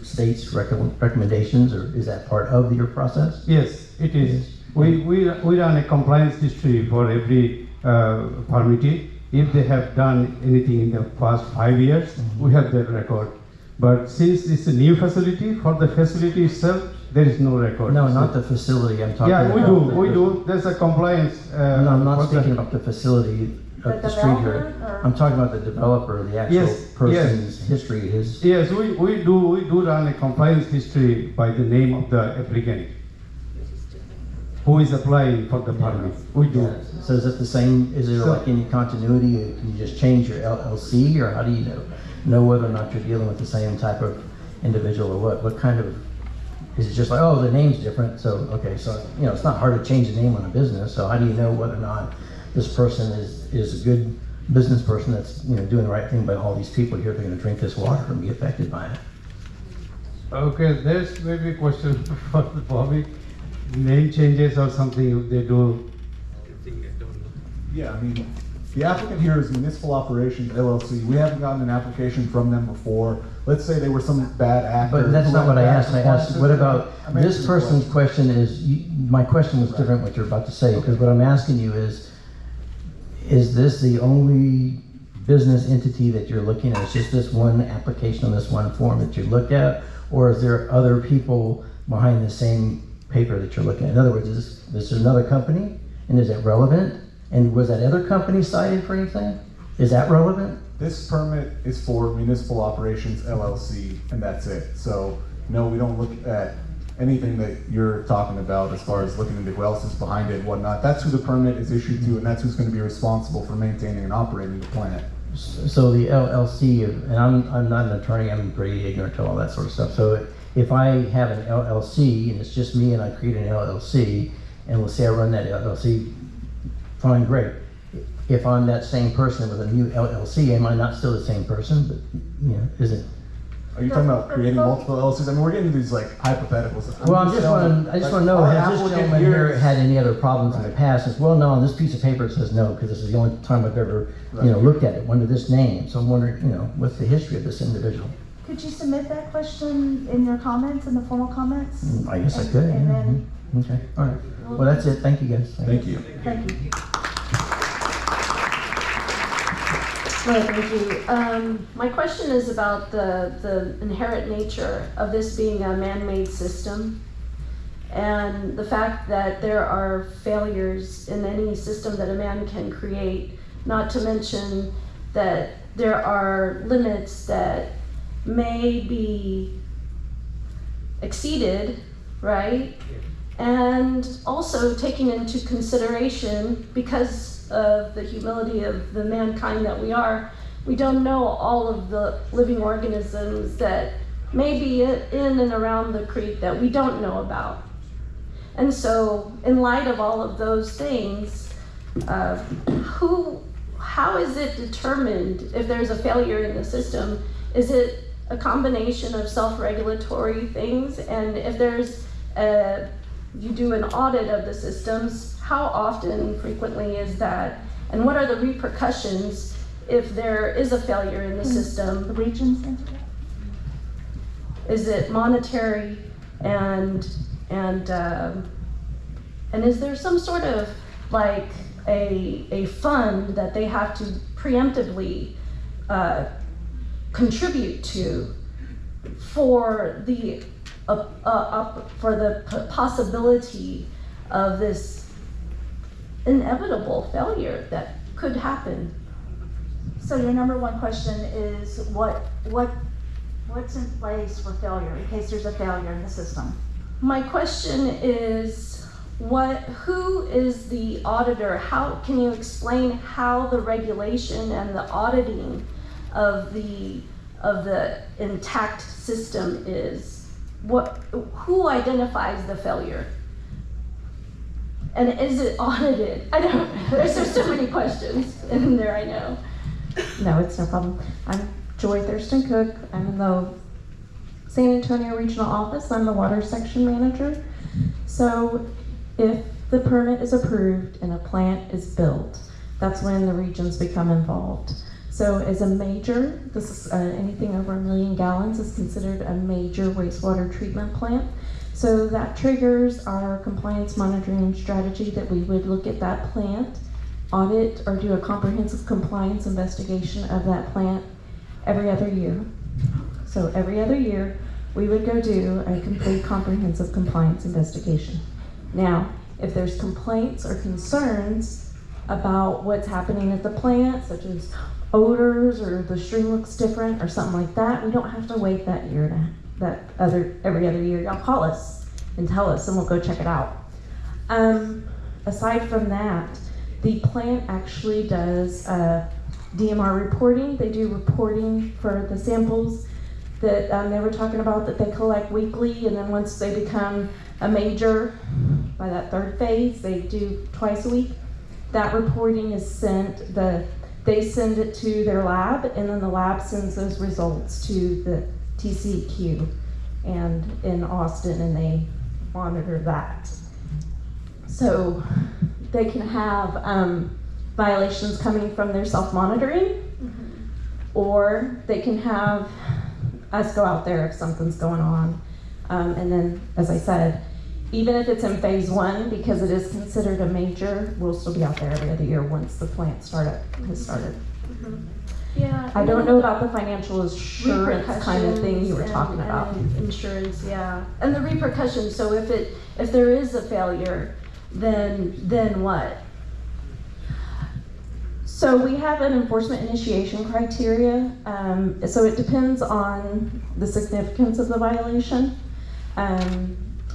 states' recommendations, or is that part of your process? Yes, it is. We run a compliance history for every permittee. If they have done anything in the past 5 years, we have that record. But since it's a new facility, for the facility itself, there is no record. No, not the facility. I'm talking about. Yeah, we do. There's a compliance. No, I'm not speaking about the facility up the street here. I'm talking about the developer, the actual person's history. Yes, we do run a compliance history by the name of the applicant who is applying for the permit. We do. Yeah. So is it the same? Is there like any continuity? Can you just change your LLC, or how do you know whether or not you're dealing with the same type of individual, or what? What kind of? Is it just like, oh, the name's different? So okay, so it's not hard to change the name on a business. So how do you know whether or not this person is a good business person that's doing the right thing by all these people here? They're going to drink this water and be affected by it. Okay, there's maybe a question for Bobby. Name changes or something they do. Yeah, I mean, the applicant here is Municipal Operations LLC. We haven't gotten an application from them before. Let's say they were some bad actor. But that's not what I asked. I asked, what about this person's question is, my question was different what you're about to say, because what I'm asking you is this the only business entity that you're looking at? It's just this one application on this one form that you looked at? Or is there other people behind the same paper that you're looking at? In other words, is this another company? And is it relevant? And was that other company cited for anything? Is that relevant? This permit is for Municipal Operations LLC, and that's it. So no, we don't look at anything that you're talking about as far as looking into who else is behind it and whatnot. That's who the permit is issued to, and that's who's going to be responsible for maintaining and operating the plant. So the LLC, and I'm not an attorney, I'm pretty ignorant to all that sort of stuff. So if I have an LLC and it's just me and I create an LLC, and let's say I run that LLC, fine, great. If I'm that same person with a new LLC, am I not still the same person? But is it? Are you talking about creating multiple LLCs? I mean, we're getting these like hypotheticals. I just want to know, has this gentleman here had any other problems in the past? It's, well, no, on this piece of paper it says no, because this is the only time I've ever, looked at it under this name. So I'm wondering, what's the history of this individual? Could you submit that question in your comments, in the formal comments? I guess I could. And then. Okay, all right. Well, that's it. Thank you, guys. Thank you. Thank you. Right, thank you. My question is about the inherent nature of this being a man-made system, and the fact that there are failures in any system that a man can create, not to mention that there are limits that may be exceeded, right? And also taking into consideration, because of the humility of the mankind that we are, we don't know all of the living organisms that may be in and around the creek that we don't know about. And so, in light of all of those things, how is it determined if there's a failure in the system? Is it a combination of self-regulatory things? And if there's you do an audit of the systems, how often, frequently is that? And what are the repercussions if there is a failure in the system? The regions answer that? Is it monetary, and is there some sort of like a fund that they have to preemptively contribute to for the possibility of this inevitable failure that could happen. So your number one question is what's in place for failure in case there's a failure in the system? My question is, who is the auditor? How can you explain how the regulation and the auditing of the intact system is? Who identifies the failure? And is it audited? I don't, there's so many questions in there, I know. No, it's no problem. I'm Joy Thurston Cook. I'm in the San Antonio Regional Office. I'm the water section manager. So if the permit is approved and a plant is built, that's when the regions become involved. So as a major, this is anything over 1 million gallons is considered a major wastewater treatment plant. So that triggers our compliance monitoring strategy that we would look at that plant, audit or do a comprehensive compliance investigation of that plant every other year. So every other year, we would go do a complete comprehensive compliance investigation. Now, if there's complaints or concerns about what's happening at the plant, such as odors or the stream looks different or something like that, we don't have to wait that year every other year. Y'all call us and tell us and we'll go check it out. Aside from that, the plant actually does DMR reporting. They do reporting for the samples that they were talking about that they collect weekly, and then once they become a major, by that third phase, they do twice a week. That reporting is sent, they send it to their lab, and then the lab sends those results to the TCEQ and in Austin, and they monitor that. So they can have violations coming from their self-monitoring, or they can have us go out there if something's going on. And then, as I said, even if it's in phase 1, because it is considered a major, we'll still be out there every other year once the plant startup has started. Yeah. I don't know about the financial assurance kind of thing you were talking about. Insurance, yeah. And the repercussions, so if there is a failure, then what? So we have an enforcement initiation criteria. So it depends on the significance of the violation.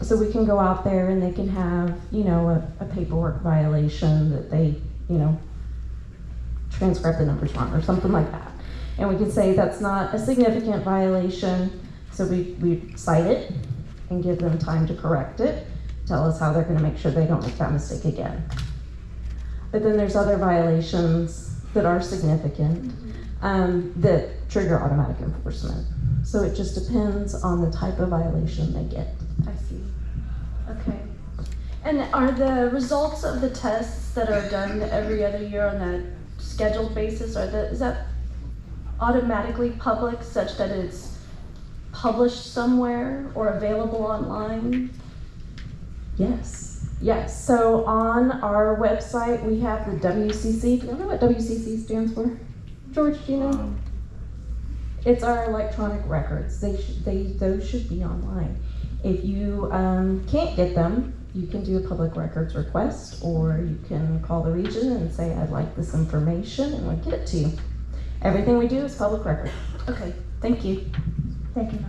So we can go out there and they can have, a paperwork violation that they, transcribe the numbers wrong or something like that. And we can say that's not a significant violation. So we cite it and give them time to correct it, tell us how they're gonna make sure they don't make that mistake again. But then there's other violations that are significant that trigger automatic enforcement. So it just depends on the type of violation they get. I see. Okay. And are the results of the tests that are done every other year on a scheduled basis, is that automatically public such that it's published somewhere or available online? Yes. Yes. So on our website, we have the WCC. Do you know what WCC stands for? George, do you know? It's our electronic records. Those should be online. If you can't get them, you can do a public records request, or you can call the region and say, I'd like this information, and we'll get it to you. Everything we do is public record. Okay, thank you. Thank you.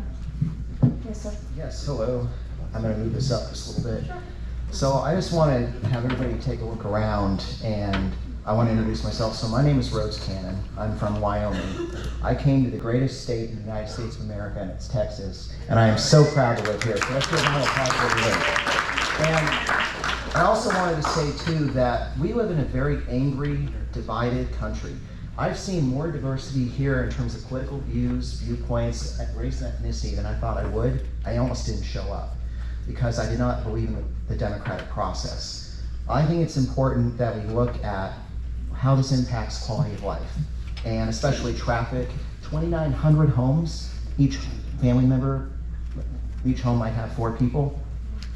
Yes, sir. Yes, hello. I'm going to move this up just a little bit. Sure. So I just want to have everybody take a look around, and I want to introduce myself. So my name is Rose Cannon. I'm from Wyoming. I came to the greatest state in the United States of America, and it's Texas. And I am so proud to live here. So let's give them a applause for everybody. And I also wanted to say, too, that we live in a very angry, divided country. I've seen more diversity here in terms of political views, viewpoints, race and ethnicity than I thought I would. I almost didn't show up because I did not believe in the democratic process. I think it's important that we look at how this impacts quality of life, and especially traffic. 2,900 homes, each family member, each home might have 4 people,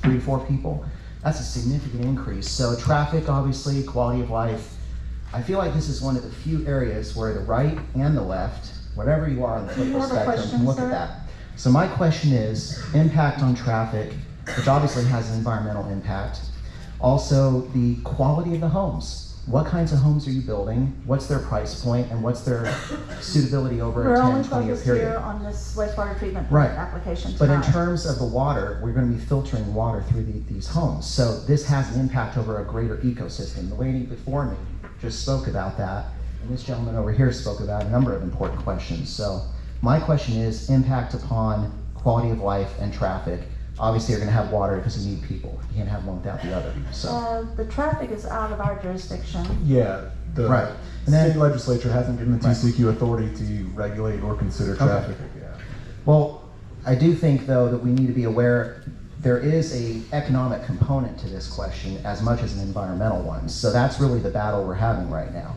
3 to 4 people. That's a significant increase. So traffic, obviously, quality of life. I feel like this is one of the few areas where the right and the left, whatever you are on the political spectrum, can look at that. So my question is, impact on traffic, which obviously has an environmental impact. Also, the quality of the homes. What kinds of homes are you building? What's their price point, and what's their suitability over a 10, 20 year period? We're only focused here on this wastewater treatment Right. application But in tonight. terms of the water, we're going to be filtering water through these homes. So this has an impact over a greater ecosystem. The lady before me just spoke about that, and this gentleman over here spoke about a number of important questions. So my question is impact upon quality of life and traffic. Obviously, you're going to have water because you need people. You can't have one without the other. So The traffic is out of our jurisdiction. Yeah, the Right. And state then- legislature hasn't given the TCEQ authority to regulate or consider traffic. Yeah. Well, I do think, though, that we need to be aware there is a economic component to this question as much as an environmental one. So that's really the battle we're having right now.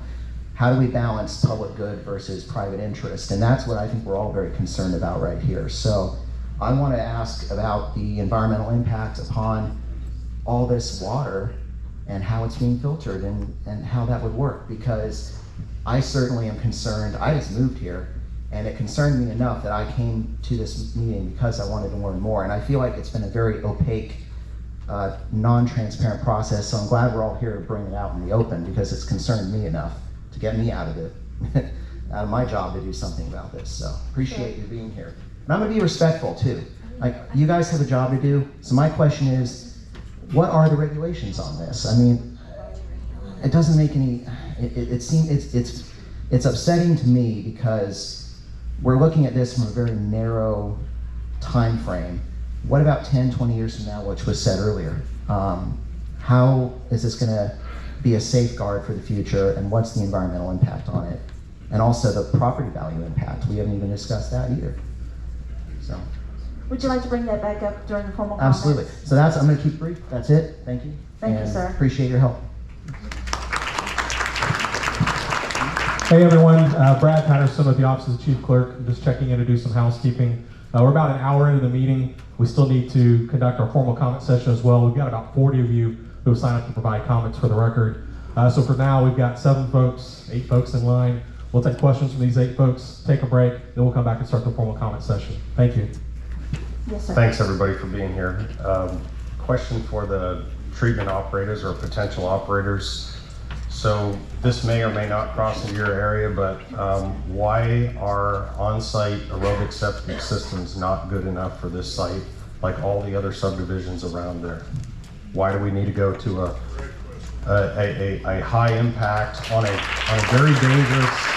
How do we balance public good versus private interest? And that's what I think we're all very concerned about right here. So I want to ask about the environmental impact upon all this water and how it's being filtered and how that would work, because I certainly am concerned. I just moved here, and it concerned me enough that I came to this meeting because I wanted to learn more. And I feel like it's been a very opaque, non-transparent process, so I'm glad we're all here to bring it out in the open, because it's concerned me enough to get me out of it, out of my job to do something about this. So appreciate you being here. And I'm gonna be respectful too. Like, you guys have a job to do, so my question is, what are the regulations on this? I mean, it doesn't make any, it seems, it's upsetting to me, because we're looking at this from a very narrow time frame. What about 10, 20 years from now, which was said earlier? How is this gonna be a safeguard for the future, and what's the environmental impact on it? And also the property value impact, we haven't even discussed that either. So. Would you like to bring that back up during the formal comments? Absolutely. So that's, I'm gonna keep brief, that's it, thank you. Thank you, And sir. Appreciate your help. Hey everyone, Brad Patterson with the Office of the Chief Clerk. I'm just checking in to do some housekeeping. We're about an hour into the meeting. We still need to conduct our formal comment session as well. We've got about 40 of you who have signed up to provide comments for the record. So for now, we've got 8 folks in line. We'll take questions from these 8 folks, take a break, then we'll come back and start the formal comment session. Thank you. Yes, sir. Thanks everybody for being here. Question for the treatment operators or potential operators. So this may or may not cross into your area, but why are on-site aerobic septic systems not good enough for this site, like all the other subdivisions around there? Why do we need to go to a high impact on a very dangerous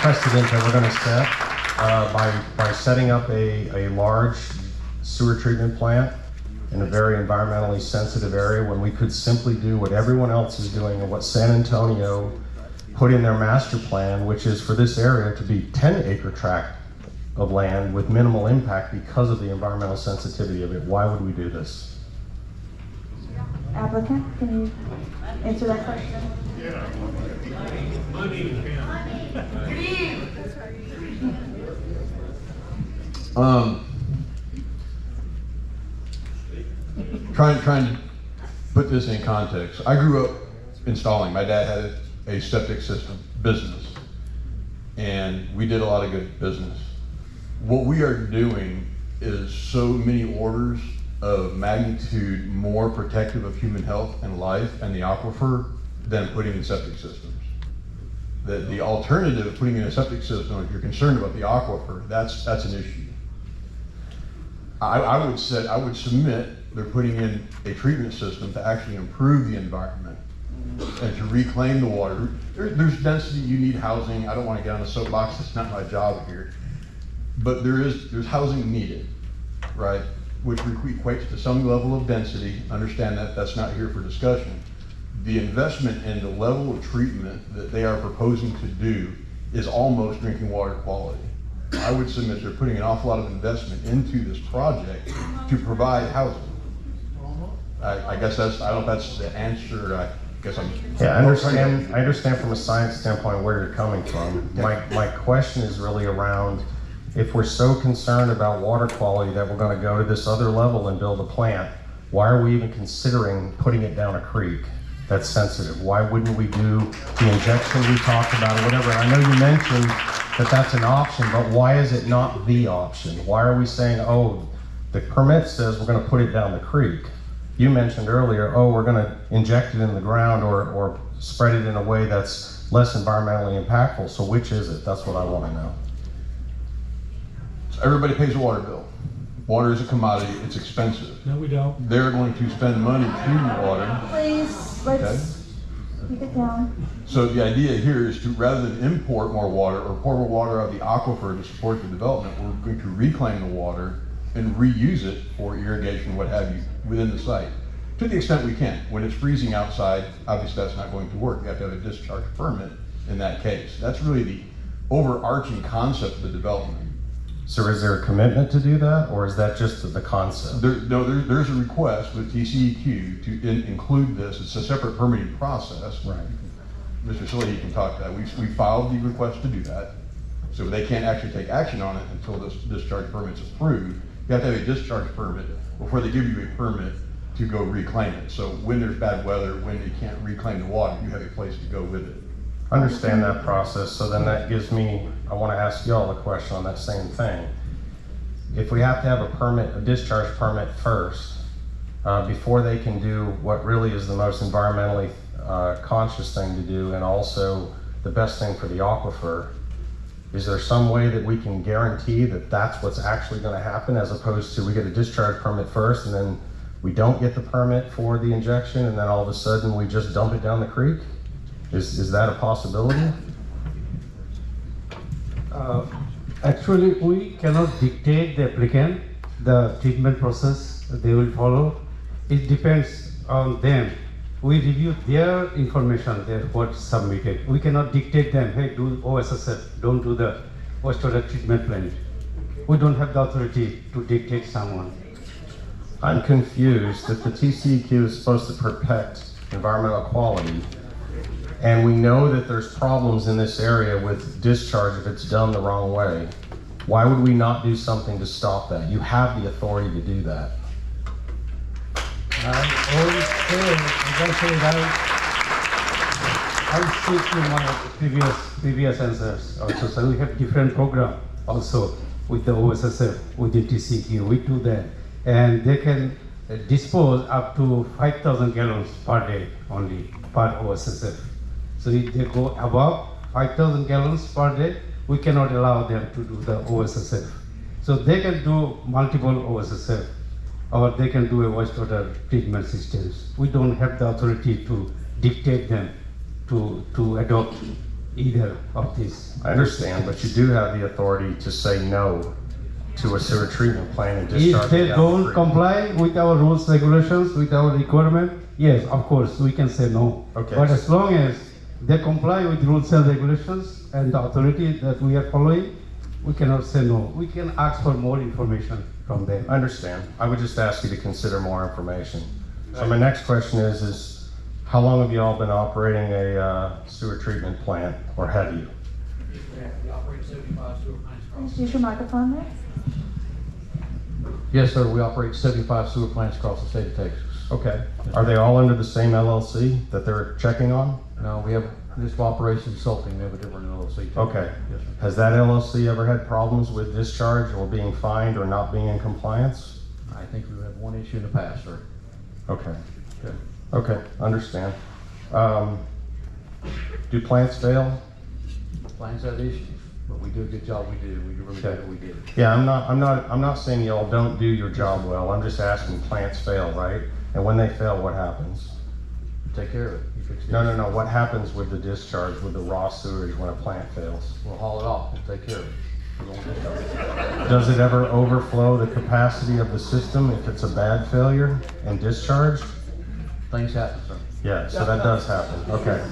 precedent that we're going to set by setting up a large sewer treatment plant in a very environmentally sensitive area, when we could simply do what everyone else is doing and what San Antonio put in their master plan, which is for this area to be 10-acre tract of land with minimal impact because of the environmental sensitivity of it. Why would we do this? Applicant, can you answer that question? Trying to put this in context. I grew up installing. My dad had a septic system business, and we did a lot of good business. What we are doing is so many orders of magnitude more protective of human health and life and the aquifer than putting in septic systems. The alternative of putting in a septic system, if you're concerned about the aquifer, that's an issue. I would submit they're putting in a treatment system to actually improve the environment and to reclaim the water. There's density, you need housing. I don't want to get on the soapbox, it's not my job here. But there's housing needed, right? Which equates to some level of density. Understand that that's not here for discussion. The investment in the level of treatment that they are proposing to do is almost drinking water quality. I would submit they're putting an awful lot of investment into this project to provide housing. I guess I don't know if that's the answer. I guess I'm. Yeah, I understand from a science standpoint where you're coming from. My question is really around, if we're so concerned about water quality that we're going to go to this other level and build a plant, why are we even considering putting it down a creek that's sensitive? Why wouldn't we do the injection we talked about or whatever? And I know you mentioned that that's an option, but why is it not the option? Why are we saying, oh, the permit says we're gonna put it down the creek? You mentioned earlier, oh, we're gonna inject it in the ground or spread it in a way that's less environmentally impactful. So which is it? That's what I wanna know. So everybody pays a water bill. Water is a commodity, it's expensive. No, we don't. They're going to spend money to water. Please, let's keep it down. So the idea here is to, rather than import more water or pour more water out of the aquifer to support the development, we're going to reclaim the water and reuse it for irrigation, what have you, within the site. To the extent we can. When it's freezing outside, obviously that's not going to work. You have to have a discharge permit in that case. That's really the overarching concept of the development. So is there a commitment to do that, or is that just the concept? There's a request with TCEQ to include this. It's a separate permitting process. Right. Mr. Salehi can talk to that. We filed the request to do that. So they can't actually take action on it until this discharge permit's approved. You have to have a discharge permit before they give you a permit to go reclaim it. So when there's bad weather, when you can't reclaim the water, you have a place to go with it. I understand that process, so then that gives me, I want to ask y'all a question on that same thing. If we have to have a permit, a discharge permit first, before they can do what really is the most environmentally conscious thing to do and also the best thing for the aquifer, is there some way that we can guarantee that that's what's actually going to happen, as opposed to we get a discharge permit first and then we don't get the permit for the injection and then all of a sudden we just dump it down the creek? Is that a possibility? Actually, we cannot dictate the applicant the treatment process they will follow. It depends on them. We review their information, their what's submitted. We cannot dictate them, hey, do OSSF, don't do the wastewater treatment plant. We don't have the authority to dictate someone. I'm confused that the TCEQ is supposed to protect environmental quality, and we know that there's problems in this area with discharge if it's done the wrong way. Why would we not do something to stop that? You have the authority to do that. I'll stick to my previous answers also. So we have different program also with the OSSF, with the TCEQ. We do that, and they can dispose up to 5,000 gallons per day only per OSSF. So if they go above 5,000 gallons per day, we cannot allow them to do the OSSF. So they can do multiple OSSF, or they can do a wastewater treatment systems. We don't have the authority to dictate them to adopt either of these. I understand, but you do have the authority to say no to a sewer treatment plant and discharge. If they don't comply with our rules, regulations, with our requirement, yes, of course, we can say no. Okay. But as long as they comply with rules and regulations and the authority that we are following, we cannot say no. We can ask for more information from them. I understand. I would just ask you to consider more information. So my next question is how long have you all been operating a sewer treatment plant, or have you? We operate 75 sewer plants across. Please use your microphone there. Yes, sir, we operate 75 sewer plants across the state of Texas. Okay. Are they all under the same LLC that they're checking on? No, we have municipal operations consulting, we have a different LLC. Okay. Yes, sir. Has that LLC ever had problems with discharge or being fined or not being in compliance? I think we have one issue in the past, sir. Okay. Okay. Okay, understand. Do plants fail? Plants have issues, but we do a good job, we do really good what we do. Yeah, I'm not saying y'all don't do your job well. I'm just asking plants fail, right? And when they fail, what happens? Take care of it. You fix it. No. What happens with the discharge, with the raw sewage when a plant fails? We'll haul it off and take care of it. We won't discharge it. Does it ever overflow the capacity of the system if it's a bad failure and discharged? Things happen, sir. Yeah, so that does happen. Okay.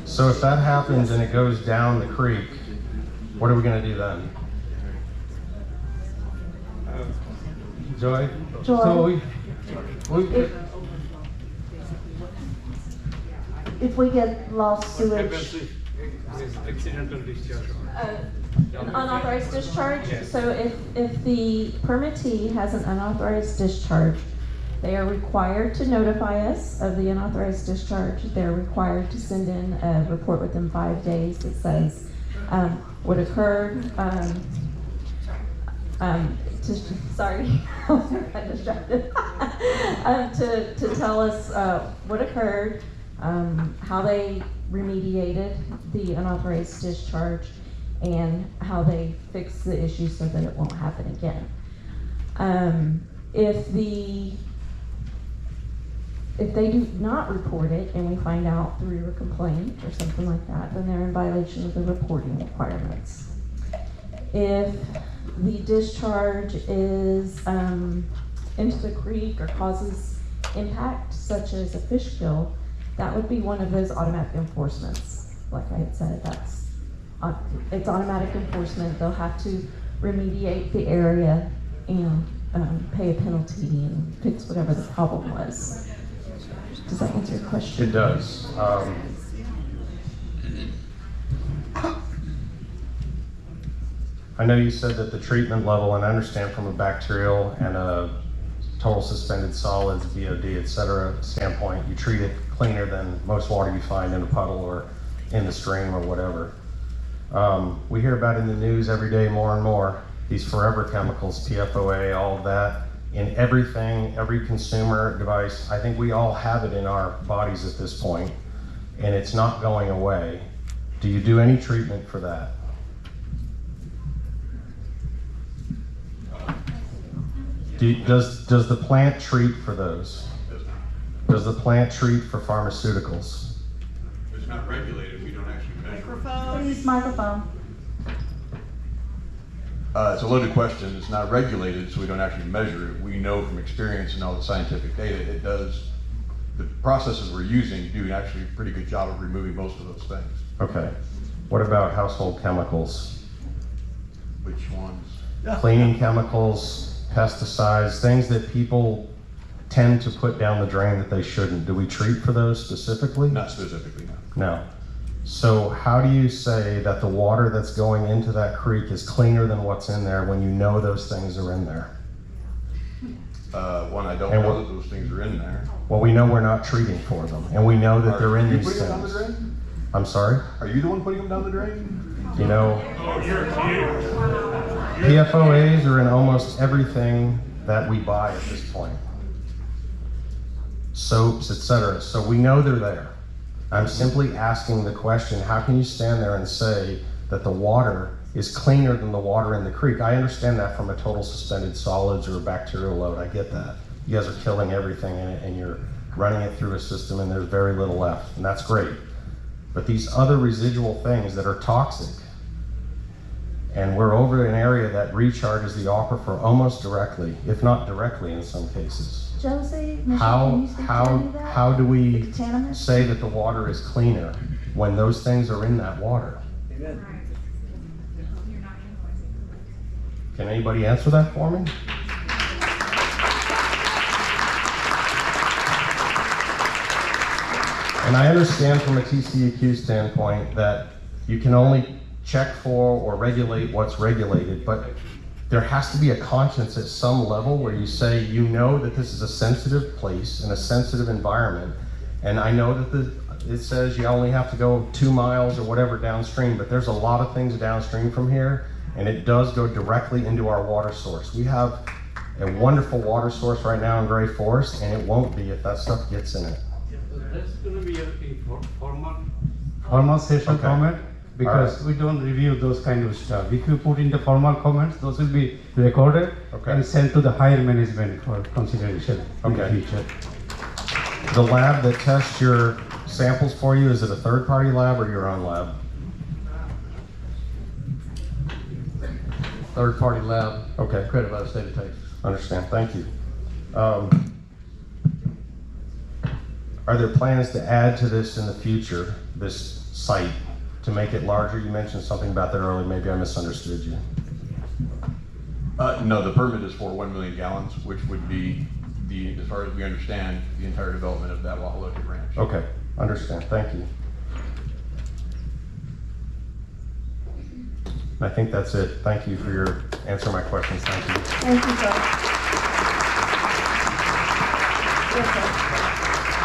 So if that happens and it goes down the creek, what are we gonna do then? Joy? Joy. So we If we get lost sewage, Accidental discharge. An unauthorized discharge, so if the permittee has an unauthorized discharge, They are required to notify us of the unauthorized discharge. They're required to send in a report within 5 days that says what occurred. Sorry, I got distracted. To tell us what occurred, how they remediated the unauthorized discharge, and how they fixed the issue so that it won't happen again. If they do not report it and we find out through a complaint or something like that, then they're in violation of the reporting requirements. If the discharge is into the creek or causes impact, such as a fish kill, that would be one of those automatic enforcements. Like I had said, it's automatic enforcement. They'll have to remediate the area and pay a penalty and fix whatever the problem was. Does that answer your question? It does. I know you said that the treatment level, and I understand from a bacterial and a total suspended solids, VOD, et cetera, standpoint, you treat it cleaner than most water you find in a puddle or in the stream or whatever. We hear about in the news every day more and more, these forever chemicals, PFOA, all of that, in everything, every consumer device. I think we all have it in our bodies at this point, and it's not going away. Do you do any treatment for that? Does the plant treat for those? Does the plant treat for pharmaceuticals? It's not regulated, we don't actually measure. Please, microphone. It's a loaded question. It's not regulated, so we don't actually measure it. We know from experience and all the scientific data, it does, the processes we're using do actually a pretty good job of removing most of those things. Okay. What about household chemicals? Which ones? Cleaning chemicals, pesticides, things that people tend to put down the drain that they shouldn't. Do we treat for those specifically? Not specifically, no. No. So how do you say that the water that's going into that creek is cleaner than what's in there when you know those things are in there? One, I don't know that those things are in there. Well, we know we're not treating for them, and we know that they're in Are you these putting them down the things. drain? I'm sorry? Are you the one putting them down the drain? You know, Oh, you're cute. PFOAs are in almost everything that we buy at this point. Soaps, etc. So we know they're there. I'm simply asking the question, how can you stand there and say that the water is cleaner than the water in the creek? I understand that from a total suspended solids or a bacterial load, I get that. You guys are killing everything in it and you're running it through a system and there's very little left, and that's great. But these other residual things that are toxic, and we're over an area that recharges the aquifer almost directly, if not directly in some cases. Josie, Michelle, can you speak to any of that? How do we The contaminants? say that the water is cleaner when those things are in that water? Can anybody answer that for me? And I understand from a TCEQ standpoint that you can only check for or regulate what's regulated, but there has to be a conscience at some level where you say, you know that this is a sensitive place and a sensitive environment. And I know that it says you only have to go 2 miles or whatever downstream, but there's a lot of things downstream from here, and it does go directly into our water source. We have a wonderful water source right now in Gray Forest, and it won't be if that stuff gets in it. That's going to be a Formal session Okay. comment, because All we don't review those kind of stuff. If you put in the formal comments, those will be recorded and sent to the higher management for consideration in the Okay. future. The lab that tests your samples for you, is it a third-party lab or your own lab? Third-party lab. Okay. Accredited by the state of Texas. Understand, thank you. Are there plans to add to this in the future, this site, to make it larger? You mentioned something about that earlier, maybe I misunderstood you. No, the permit is for 1 million gallons, which would be as far as we understand, the entire development of that Quajolote ranch. Okay, understand, thank you. I think that's it. Thank you for your answering my questions, thank you. Thank you, sir.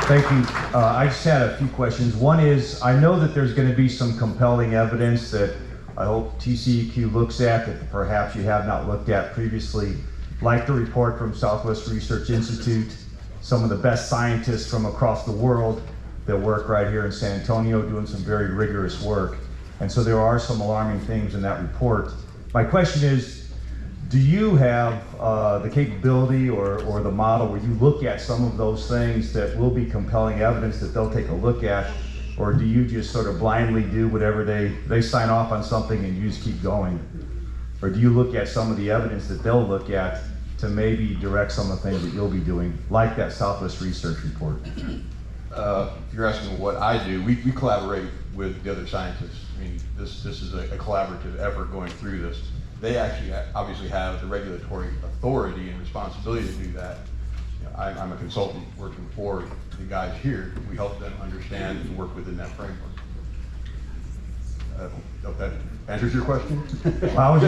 Thank you. I just had a few questions. One is, I know that there's going to be some compelling evidence that I hope TCEQ looks at that perhaps you have not looked at previously, like the report from Southwest Research Institute, some of the best scientists from across the world that work right here in San Antonio doing some very rigorous work. And so there are some alarming things in that report. My question is, do you have the capability or the model where you look at some of those things that will be compelling evidence that they'll take a look at, or do you just sort of blindly do whatever they sign off on something and you just keep going? Or do you look at some of the evidence that they'll look at to maybe direct some of the things that you'll be doing, like that Southwest Research report? If you're asking what I do, we collaborate with the other scientists. I mean, this is a collaborative effort going through this. They actually obviously have the regulatory authority and responsibility to do that. You know, I'm a consultant working for the guys here. We help them understand and work within that framework. Hope that answers your question. I was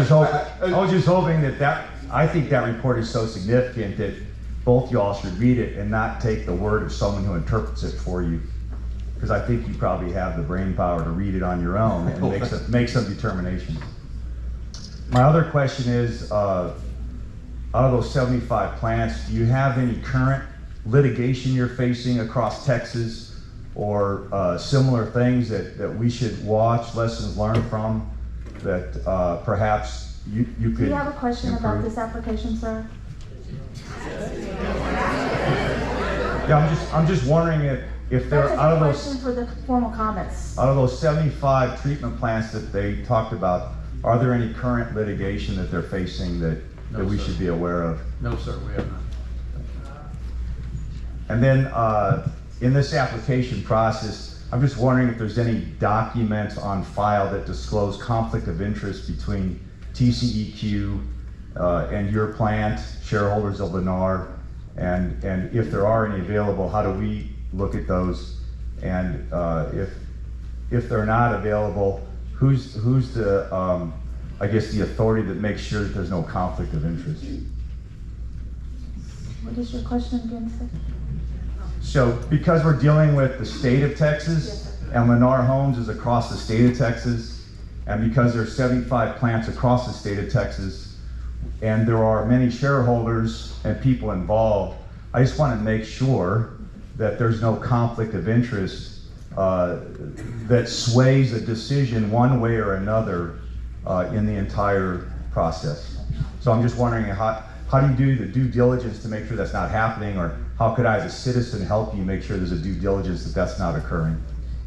just hoping that I think that report is so significant that both y'all should read it and not take the word of someone who interprets it for you. Because I think you probably have the brain power to read it on your own and make some determinations. My other question is, out of those 75 plants, do you have any current litigation you're facing across Texas or similar things that we should watch, lessons learned from, that perhaps you could Do you have a question improve? about this application, sir? Yeah, I'm just wondering if there That's out a of question those for the formal comments. 75 treatment plants that they talked about, are there any current litigation that they're facing that we should be aware of? No, sir, we have not. And then in this application process, I'm just wondering if there's any documents on file that disclose conflict of interest between TCEQ and your plant, shareholders of Lennar, and if there are any available, how do we look at those? And if they're not available, who's the I guess the authority that makes sure that there's no conflict of interest? What is your question again, sir? So because we're dealing with the state of Texas, and Lennar Homes is across the state of Texas, and because there's 75 plants across the state of Texas, and there are many shareholders and people involved, I just want to make sure that there's no conflict of interest that sways a decision one way or another in the entire process. So I'm just wondering how do you do the due diligence to make sure that's not happening, or how could I as a citizen help you make sure there's a due diligence that that's not occurring?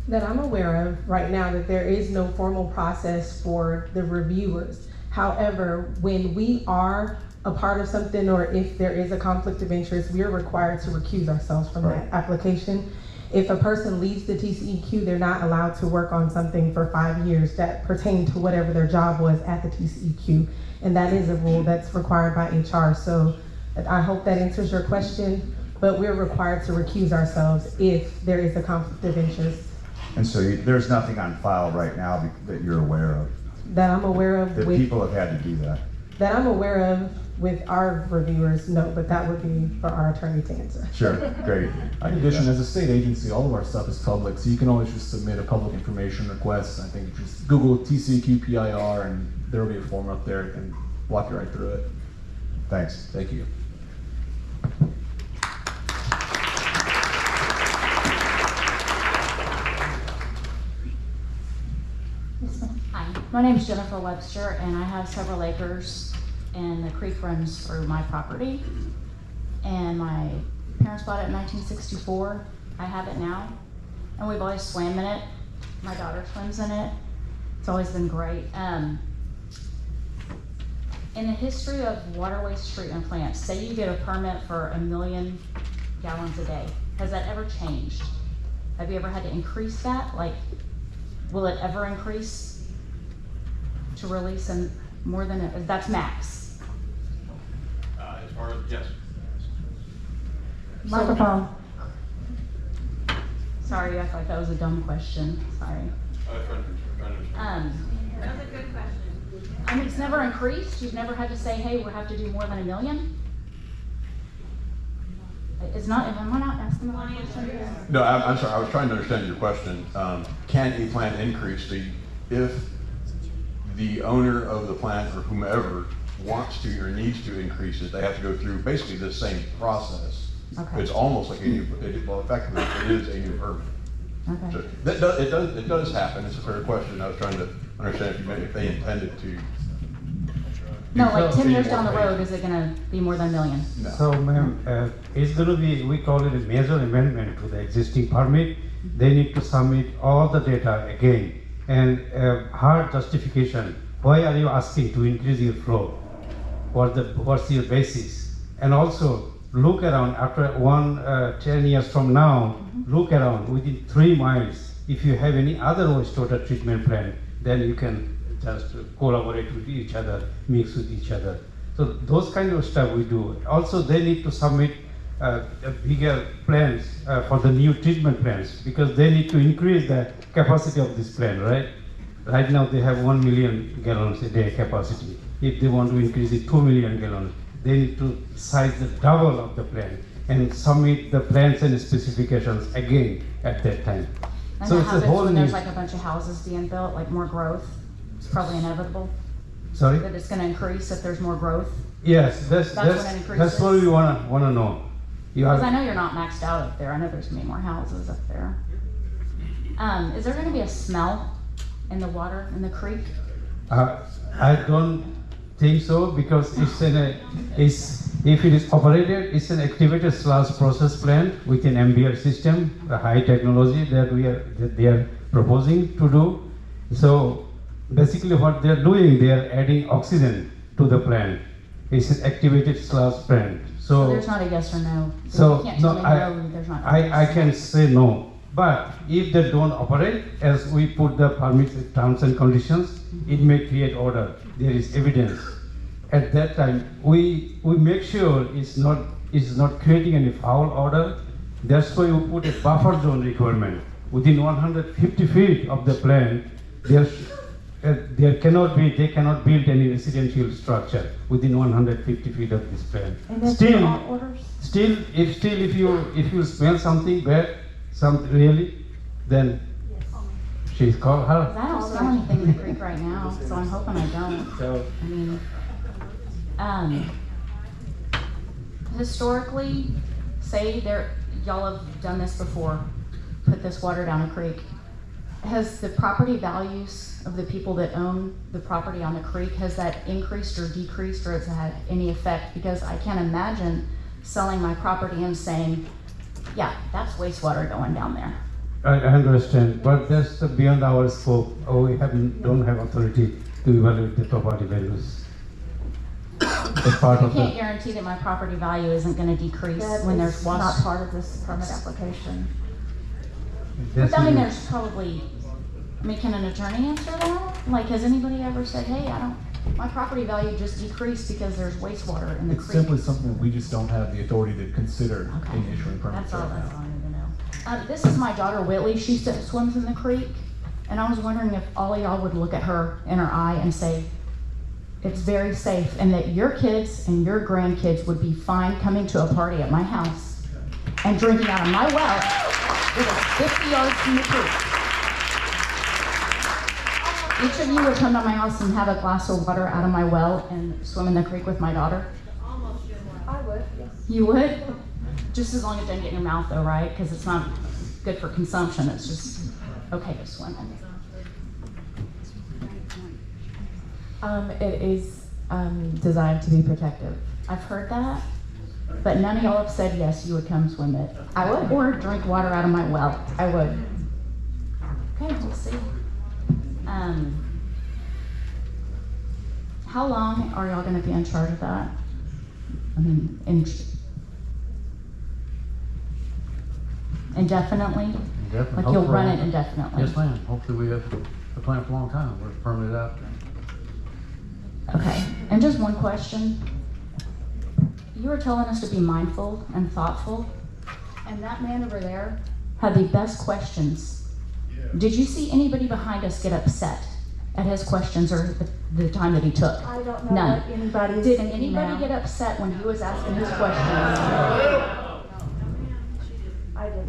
That I'm aware of right now, that there is no formal process for the reviewers. However, when we are a part of something, or if there is a conflict of interest, we are required to recuse ourselves from that application. If a person leaves the TCEQ, they're not allowed to work on something for 5 years that pertain to whatever their job was at the TCEQ. And that is a rule that's required by HR. So I hope that answers your question, but we're required to recuse ourselves if there is a conflict of interest. And so there's nothing on file right now that you're aware of? That I'm aware of. That people have had to do that? That I'm aware of with our reviewers, no, but that would be for our attorney to answer. Sure, great. In addition, as a state agency, all of our stuff is public, so you can always just submit a public information request. I think just Google TCEQ-PIR and there will be a form up there that can walk you right through it. Thanks. Thank you. Hi, my name is Jennifer Webster, and I have several acres, and the creek runs through my property. And my parents bought it in 1964. I have it now, and we've always swam in it. My daughter swims in it. It's always been great. In the history of water waste treatment plants, say you get a permit for 1 million gallons a day. Has that ever changed? Have you ever had to increase that? Like, will it ever increase to release more than that's max? As far as, yes. Microphone. Sorry, I thought that was a dumb question. Sorry. That was a good question. I mean, it's never increased. You've never had to say, hey, we have to do more than 1 million? It's not, am I not asking the right question? No, I'm sorry, I was trying to understand your question. Can a plant increase if the owner of the plant or whomever wants to or needs to increase it, they have to go through basically the same process. Okay. It's almost like a new, well, effectively, it is a new permit. Okay. So it does happen. It's a fair question. I was trying to understand if they intended to. No, like 10 be years more down the paid. road, is it gonna be more than a million? No. So, ma'am, it's going to be, we call it a major amendment to the existing permit. They need to submit all the data again and hard justification. Why are you asking to increase your flow? What's your basis? And also look around after 10 years from now, look around within 3 miles. If you have any other wastewater treatment plant, then you can just collaborate with each other, mix with each other. So those kind of stuff we do. Also, they need to submit bigger plans for the new treatment plants because they need to increase the capacity of this plant, right? Right now they have 1 million gallons a day capacity. If they want to increase it 2 million gallons, they need to size the double of the plant and submit the plans and specifications again at that time. And So that it's a happens whole when new. there's like a bunch of houses being built, like more growth. It's probably inevitable Sorry? that it's gonna increase if there's more growth. Yes, That's when it increases. that's what we wanna know. You Because I are, know you're not maxed out up there. I know there's gonna be more houses up there. Is there gonna be a smell in the water in the creek? I don't think so because if it is operated, it's an activated sludge process plant with an MBR system, a high technology that they are proposing to do. So basically what they are doing, they are adding oxygen to the plant. It's an activated sludge plant. So there's not a yes or no. So You can't no, tell me no, there's not. I can say no. But if they don't operate, as we put the permit terms and conditions, it may create order. There is evidence. At that time, we make sure it's not creating any foul order. That's why we put a buffer zone requirement within 150 feet of the plant. They cannot build any residential structure within 150 feet of this plant. And that's Still, your orders? if you smell something bad, then she's called her. 'Cause I don't smell anything in the creek right now, so I'm hoping I don't. So, I mean, historically, say y'all have done this before, put this water down a creek. Has the property values of the people that own the property on the creek, has that increased or decreased, or has it had any effect? Because I can't imagine selling my property and saying, yeah, that's wastewater going down there. I understand, but that's beyond our scope. We don't have authority to evaluate the property values. As part I of can't the, guarantee that my property value isn't gonna decrease That when is there's water. not part of this permit application. That's But I mean, the- there's probably, can an attorney answer that? Like, has anybody ever said, hey, my property value just decreased because there's wastewater in the It's creek? simply something we just don't have the authority to consider Okay. in issuing permits That's all right now. I need to know. This is my daughter Whitley, she swims in the creek, and I was wondering if all of y'all would look at her in her eye and say, it's very safe, and that your kids and your grandkids would be fine coming to a party at my house and drinking out of my well that is 50 yards from the creek. Each of you would come to my house and have a glass of water out of my well and swim in the creek with my daughter? I would, yes. You would? Just as long as it doesn't get in your mouth though, right? Because it's not good for consumption, it's just okay to swim in. It is designed to be protective. I've heard that, but none of y'all have said yes, you would come swim it. I would. Or drink water out of my well. I would. Okay, we'll see. How long are y'all gonna be in charge of that? Indefinitely? Definitely. Like you'll run it indefinitely? Yes, ma'am. Hopefully we have a plan for a long time. We're permanent out there. Okay, and just one question. You were telling us to be mindful and thoughtful, and that man over there had the best questions. Did you see anybody behind us get upset at his questions or the time that he took? I don't know None. what anybody's Did thinking anybody now. get upset when he was asking his questions?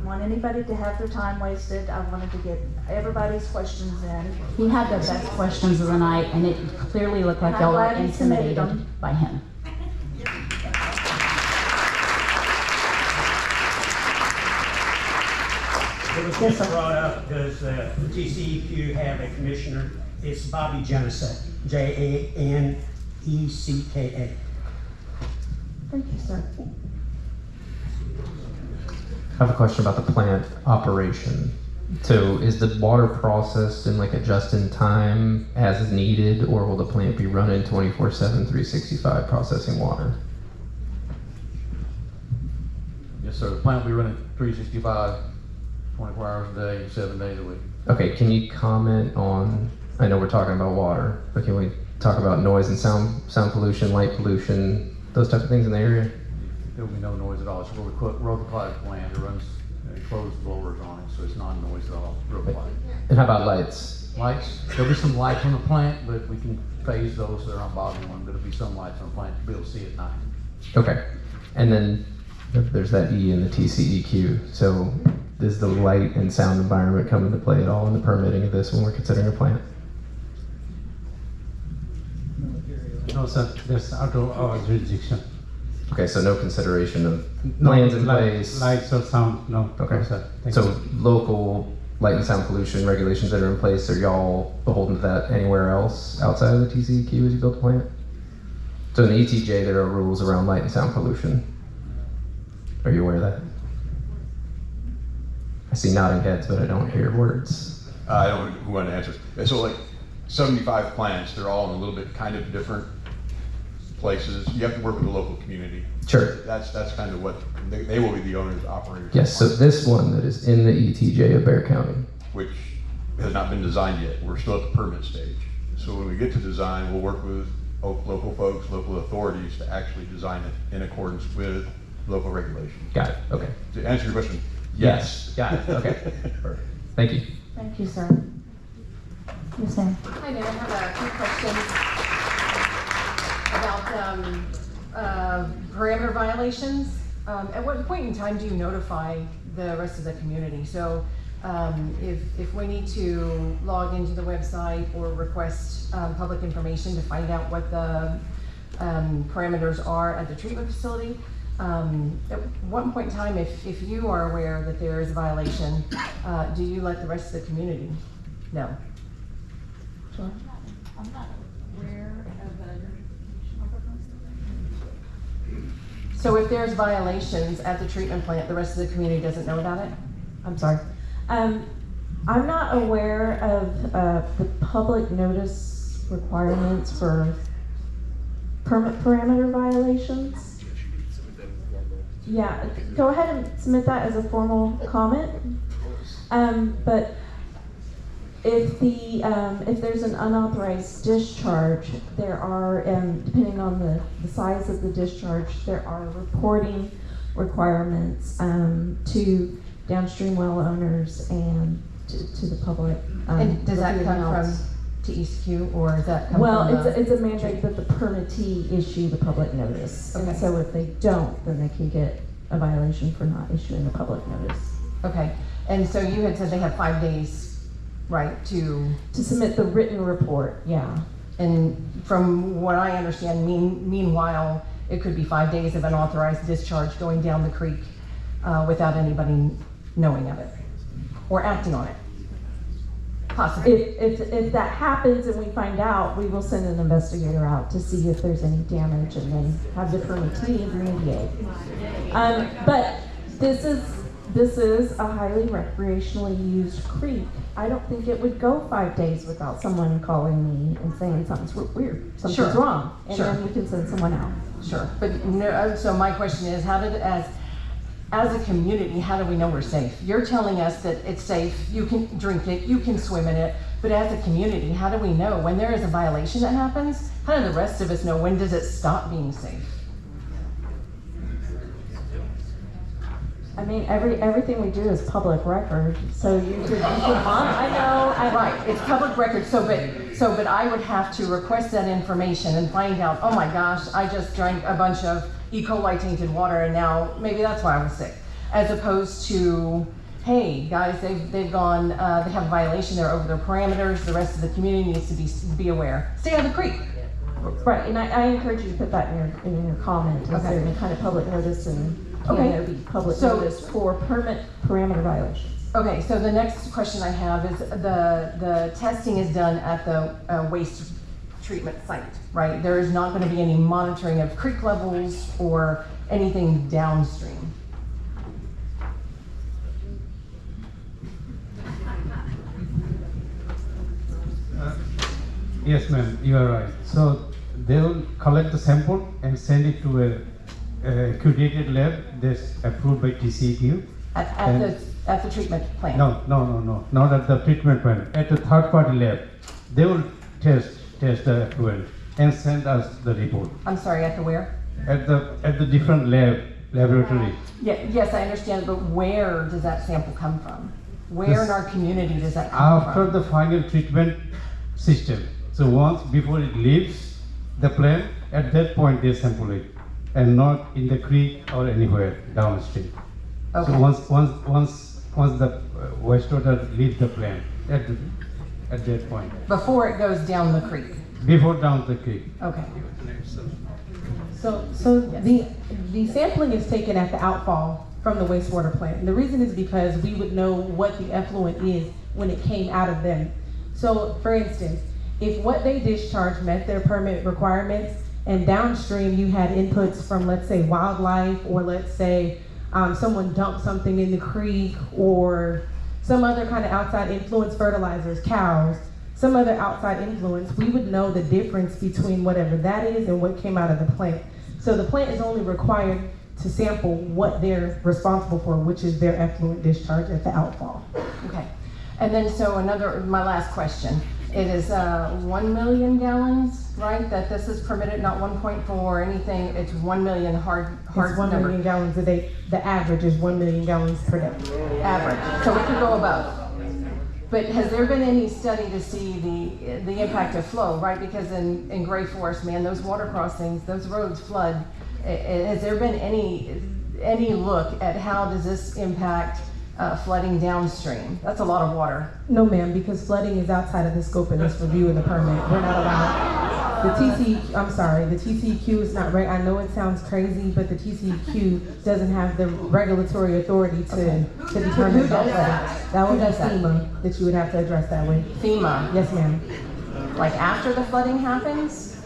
want anybody to have their time wasted. I wanted to get everybody's questions in. He had the best questions of the night, and it clearly looked like And I'm y'all were glad he submitted intimidated them. by him. It was Yes, just sir. brought up because TCEQ have a commissioner. It's Bobby Janecka, Janecka. Thank you, sir. I have a question about the plant operation. So is the water processed in like a just-in-time as needed, or will the plant be running 24/7, 365 processing water? Yes, sir. The plant will be running 365, 24 hours a day, 7 days a week. Okay, can you comment on, I know we're talking about water, but can we talk about noise and sound pollution, light pollution, those type of things in the area? There will be no noise at all. It's a rotor cloud plant. It runs closed blowers on it, so it's not noise at all. Real quiet. And how about lights? Lights, there'll be some lights on the plant, but we can phase those so they're not bothering one. There'll be some lights on the plant to be able to see at night. Okay, and then there's that E in the TCEQ. So does the light and sound environment come into play at all in the permitting of this when we're considering a plant? No, sir, that's out of our jurisdiction. Okay, so no consideration of plans in place? Lights or sound, no. Okay, No, sir. Thank so you. local light and sound pollution regulations that are in place, are y'all beholden to that anywhere else outside of the TCEQ as you build the plant? So in the ETJ, there are rules around light and sound pollution. Are you aware of that? I see nodding heads, but I don't hear words. I don't know who wanted to answer. So like 75 plants, they're all in a little bit kind of different places. You have to work with the local community. Sure. That's kind of what, they will be the owners, operators. Yes, so this one that is in the ETJ of Bear County. Which has not been designed yet. We're still at the permit stage. So when we get to design, we'll work with local folks, local authorities to actually design it in accordance with local regulation. Got it, okay. To answer your question, yes. Got it, okay. Perfect. Thank you. Thank you, sir. Ms. Sam. Hi there, I have a few questions about parameter violations. At what point in time do you notify the rest of the community? So if we need to log into the website or request public information to find out what the parameters are at the treatment facility, at one point in time, if you are aware that there is a violation, do you let the rest of the community know? Sure. I'm not aware of the notification. So if there's violations at the treatment plant, the rest of the community doesn't know about it? I'm sorry. I'm not aware of the public notice requirements for permit parameter violations. Yeah, go ahead and submit that as a formal comment. But if there's an unauthorized discharge, there are, depending on the size of the discharge, there are reporting requirements to downstream well owners and to the public. And does that come from TCEQ or is that come well, from it's a mandate that the permittee issue the public notice. Okay. And so if they don't, then they can get a violation for not issuing the public notice. Okay, and so you had said they have 5 days, right, to submit the written report, yeah. And from what I understand, meanwhile, it could be 5 days of unauthorized discharge going down the creek without anybody knowing of it or acting on it. Possibly. If that happens and we find out, we will send an investigator out to see if there's any damage and then have the permittee remediate. But this is a highly recreationally used creek. I don't think it would go 5 days without someone calling me and saying something's weird, something's wrong, and then we can send someone out. Sure, but no, so my question is, how did, as a community, how do we know we're safe? You're telling us that it's safe, you can drink it, you can swim in it, but as a community, how do we know? When there is a violation that happens, how do the rest of us know? When does it stop being safe? I mean, everything we do is public record, so you could I know. Right, it's public record, but I would have to request that information and find out, oh my gosh, I just drank a bunch of E. coli tainted water and now maybe that's why I was sick. As opposed to hey, guys, they've gone, they have a violation, they're over their parameters, the rest of the community needs to be aware. Stay out of the creek. Right, and I encourage you to put that in your comment. Is there any kind of public notice, and can there be public notice for permit parameter violations? Okay, so the next question I have is the testing is done at the waste treatment site, right? There is not going to be any monitoring of creek levels or anything downstream. Yes, ma'am, you are right. So they will collect the sample and send it to a accredited lab that's approved by TCEQ. At the treatment plant? No, not at the treatment plant. At the third-party lab, they will test the effluent and send us the report. I'm sorry, at the where? At the different laboratory. Yeah, yes, I understand, but where does that sample come from? Where in our community does that come from? After the final treatment system. So before it leaves the plant, at that point they sample it, and not in the creek or anywhere downstream. Okay. So once the wastewater leaves the plant, at that point. Before it goes down the creek? Before down the creek. Okay. So the sampling is taken at the outfall from the wastewater plant. And the reason is because we would know what the effluent is when it came out of them. So for instance, if what they discharged met their permit requirements, and downstream you had inputs from, let's say, wildlife, or let's say someone dumped something in the creek, or some other kind of outside influence, fertilizers, cows, some other outside influence, we would know the difference between whatever that is and what came out of the plant. So the plant is only required to sample what they're responsible for, which is their effluent discharge at the outfall. Okay. And then my last question. It is 1 million gallons, right? That this is permitted, not 1.4 or anything. It's 1 million hard It's 1 number. million gallons a day. The average is 1 million gallons per day. Average. So we could go above. But has there been any study to see the impact of flow, right? Because in Gray Forest, man, those water crossings, those roads flood. Has there been any look at how does this impact flooding downstream? That's a lot of water. No, ma'am, because flooding is outside of the scope of this review of the permit. We're not allowed. The TCEQ is not right. I know it sounds crazy, but the TCEQ doesn't have the regulatory authority to determine about flooding. That would be FEMA that you would have to address that way. FEMA? Yes, ma'am. Like after the flooding happens?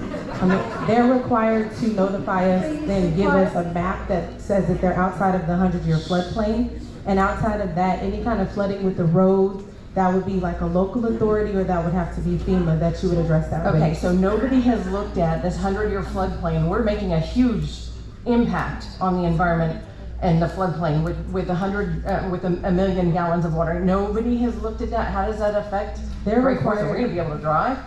They're required to notify us, then give us a map that says that they're outside of the 100-year floodplain. And outside of that, any kind of flooding with the roads, that would be like a local authority, or that would have to be FEMA that you would address that way. Okay, so nobody has looked at this 100-year floodplain. We're making a huge impact on the environment and the floodplain with a million gallons of water. Nobody has looked at that. How does that affect Gray Forest? Are we gonna be able to drive?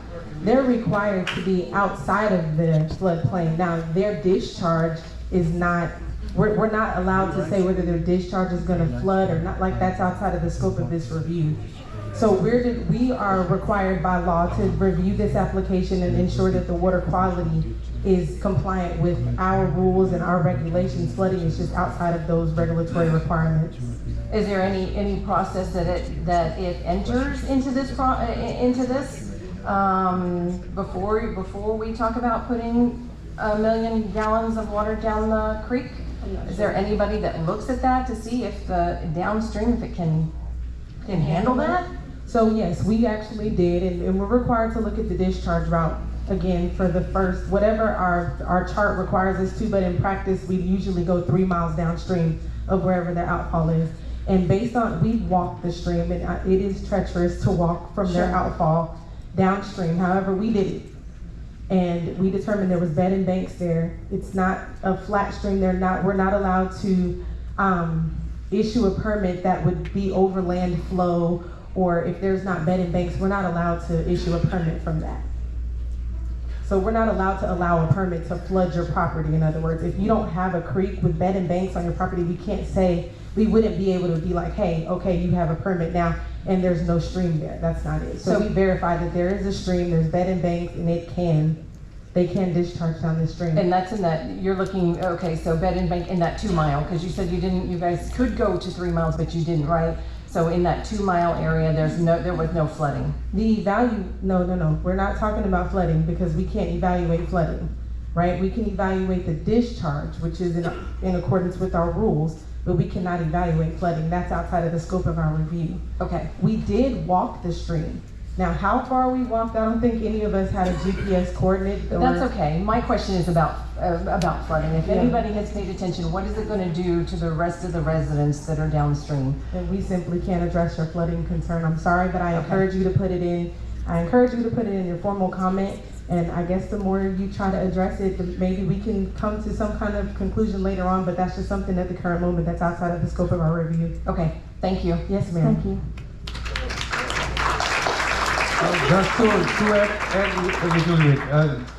They're required to be outside of the floodplain. Now, their discharge is not, we're not allowed to say whether their discharge is gonna flood or not, like that's outside of the scope of this review. So we are required by law to review this application and ensure that the water quality is compliant with our rules and our regulations. Flooding is just outside of those regulatory requirements. Is there any process that it enters into this before we talk about putting 1 million gallons of water down the creek? Is there anybody that looks at that to see if the downstream, if it can handle that? So yes, we actually did, and we're required to look at the discharge route again for the first, whatever our chart requires us to, but in practice, we usually go 3 miles downstream of wherever their outfall is. And based on, we walk the stream, and it is treacherous to walk from their outfall downstream. However, we did it. And we determined there was bed and banks there. It's not a flat stream. We're not allowed to issue a permit that would be overland flow, or if there's not bed and banks, we're not allowed to issue a permit from that. So we're not allowed to allow a permit to flood your property. In other words, if you don't have a creek with bed and banks on your property, we can't say, we wouldn't be able to be like, hey, okay, you have a permit now, and there's no stream there. That's not it. So we verify that there is a stream, there's bed and banks, and they can discharge down the stream. And that's in that, you're looking, okay, so bed and bank in that 2 mile, because you said you guys could go to 3 miles, but you didn't, right? So in that 2-mile area, there was no flooding. No, we're not talking about flooding because we can't evaluate flooding, right? We can evaluate the discharge, which is in accordance with our rules, but we cannot evaluate flooding. That's outside of the scope of our review. Okay. We did walk the stream. Now, how far we walked, I don't think any of us had a GPS coordinate. But that's okay. My question is about flooding. If Yeah. anybody has paid attention, what is it going to do to the rest of the residents that are downstream? And we simply can't address your flooding concern. I'm sorry, but I encourage you to put it in. I encourage you to put it in your formal comment. And I guess the more you try to address it, maybe we can come to some kind of conclusion later on, but that's just something at the current moment that's outside of the scope of our review. Okay, thank you. Yes, ma'am. Thank you. Just to add a little bit,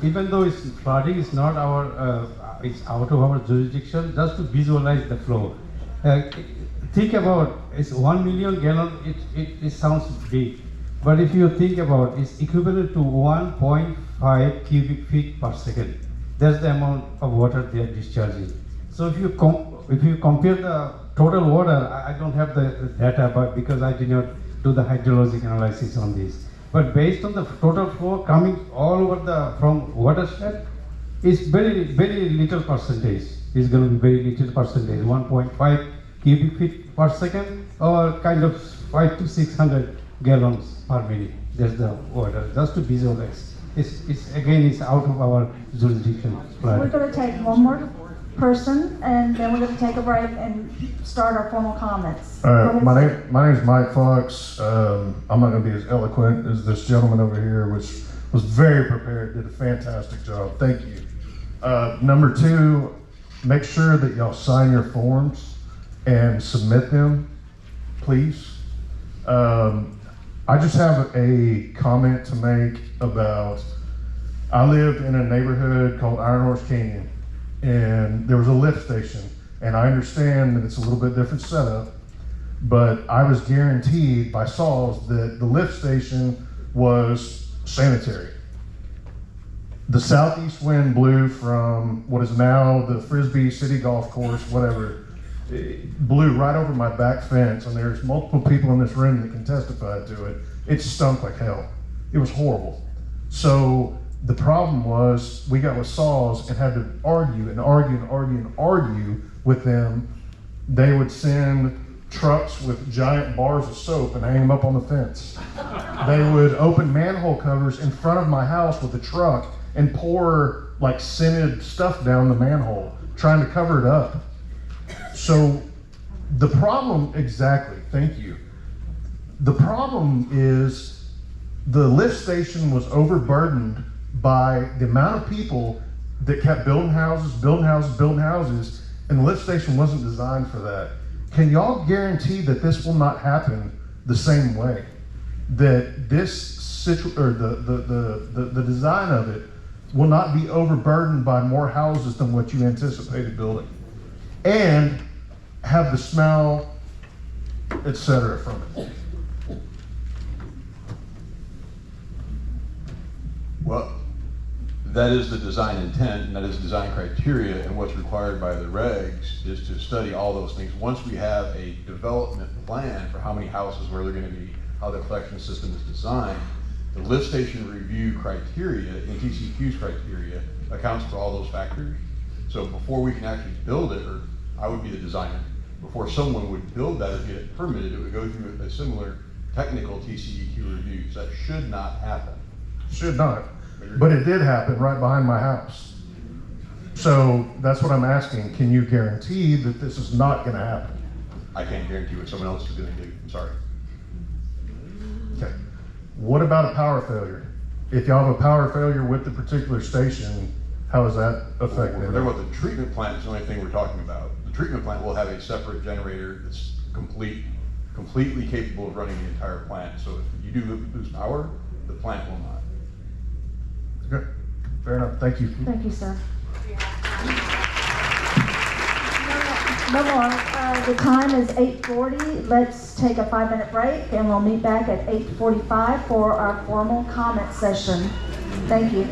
even though it's flooding is not our, it's out of our jurisdiction, just to visualize the flow. Think about, it's 1 million gallon, it sounds big, but if you think about, it's equivalent to 1.5 cubic feet per second. That's the amount of water they are discharging. So if you compare the total water, I don't have the data, but because I did not do the hydrologic analysis on this. But based on the total flow coming all over from watershed, it's very little percentage. It's going to be very little percentage, 1.5 cubic feet per second, or kind of 500 to 600 gallons per minute. That's the water. Just to visualize. It's out of our jurisdiction. We're going to take one more person, and then we're going to take a break and start our formal comments. My name is Mike Fox. I'm not going to be as eloquent as this gentleman over here, which was very prepared, did a fantastic job. Thank you. Number 2, make sure that y'all sign your forms and submit them, please. I just have a comment to make about, I lived in a neighborhood called Iron Horse Canyon, and there was a lift station, and I understand that it's a little bit different setup, but I was guaranteed by Saws that the lift station was sanitary. The southeast wind blew from what is now the Frisbee City Golf Course, whatever. It blew right over my back fence, and there's multiple people in this room that can testify to it. It stunk like hell. It was horrible. So the problem was we got with Saws and had to argue with them. They would send trucks with giant bars of soap and hang them up on the fence. They would open manhole covers in front of my house with a truck and pour like scented stuff down the manhole, trying to cover it up. So the problem, exactly, thank you. The problem is the lift station was overburdened by the amount of people that kept building houses, and the lift station wasn't designed for that. Can y'all guarantee that this will not happen the same way? That this the design of it will not be overburdened by more houses than what you anticipated building, and have the smell, etc. from it? Well, that is the design intent, and that is the design criteria, and what's required by the regs is to study all those things. Once we have a development plan for how many houses, where they're going to be, how the collection system is designed, the lift station review criteria in TCEQ's criteria accounts for all those factors. So before we can actually build it, or I would be the designer, before someone would build that or get it permitted, it would go through a similar technical TCEQ review. So that should not happen. Should not. But it did happen right behind my house. So that's what I'm asking. Can you guarantee that this is not going to happen? I can't guarantee what someone else is going to do. I'm sorry. Okay. What about a power failure? If y'all have a power failure with the particular station, how is that affected? We're talking about the treatment plant is the only thing we're talking about. The treatment plant will have a separate generator that's completely capable of running the entire plant. So if you do lose power, the plant will not. Okay, fair enough. Thank you. Thank you, sir. No more. The time is 8:40. Let's take a 5-minute break, and we'll meet back at 8:45 for our formal comment session. Thank you.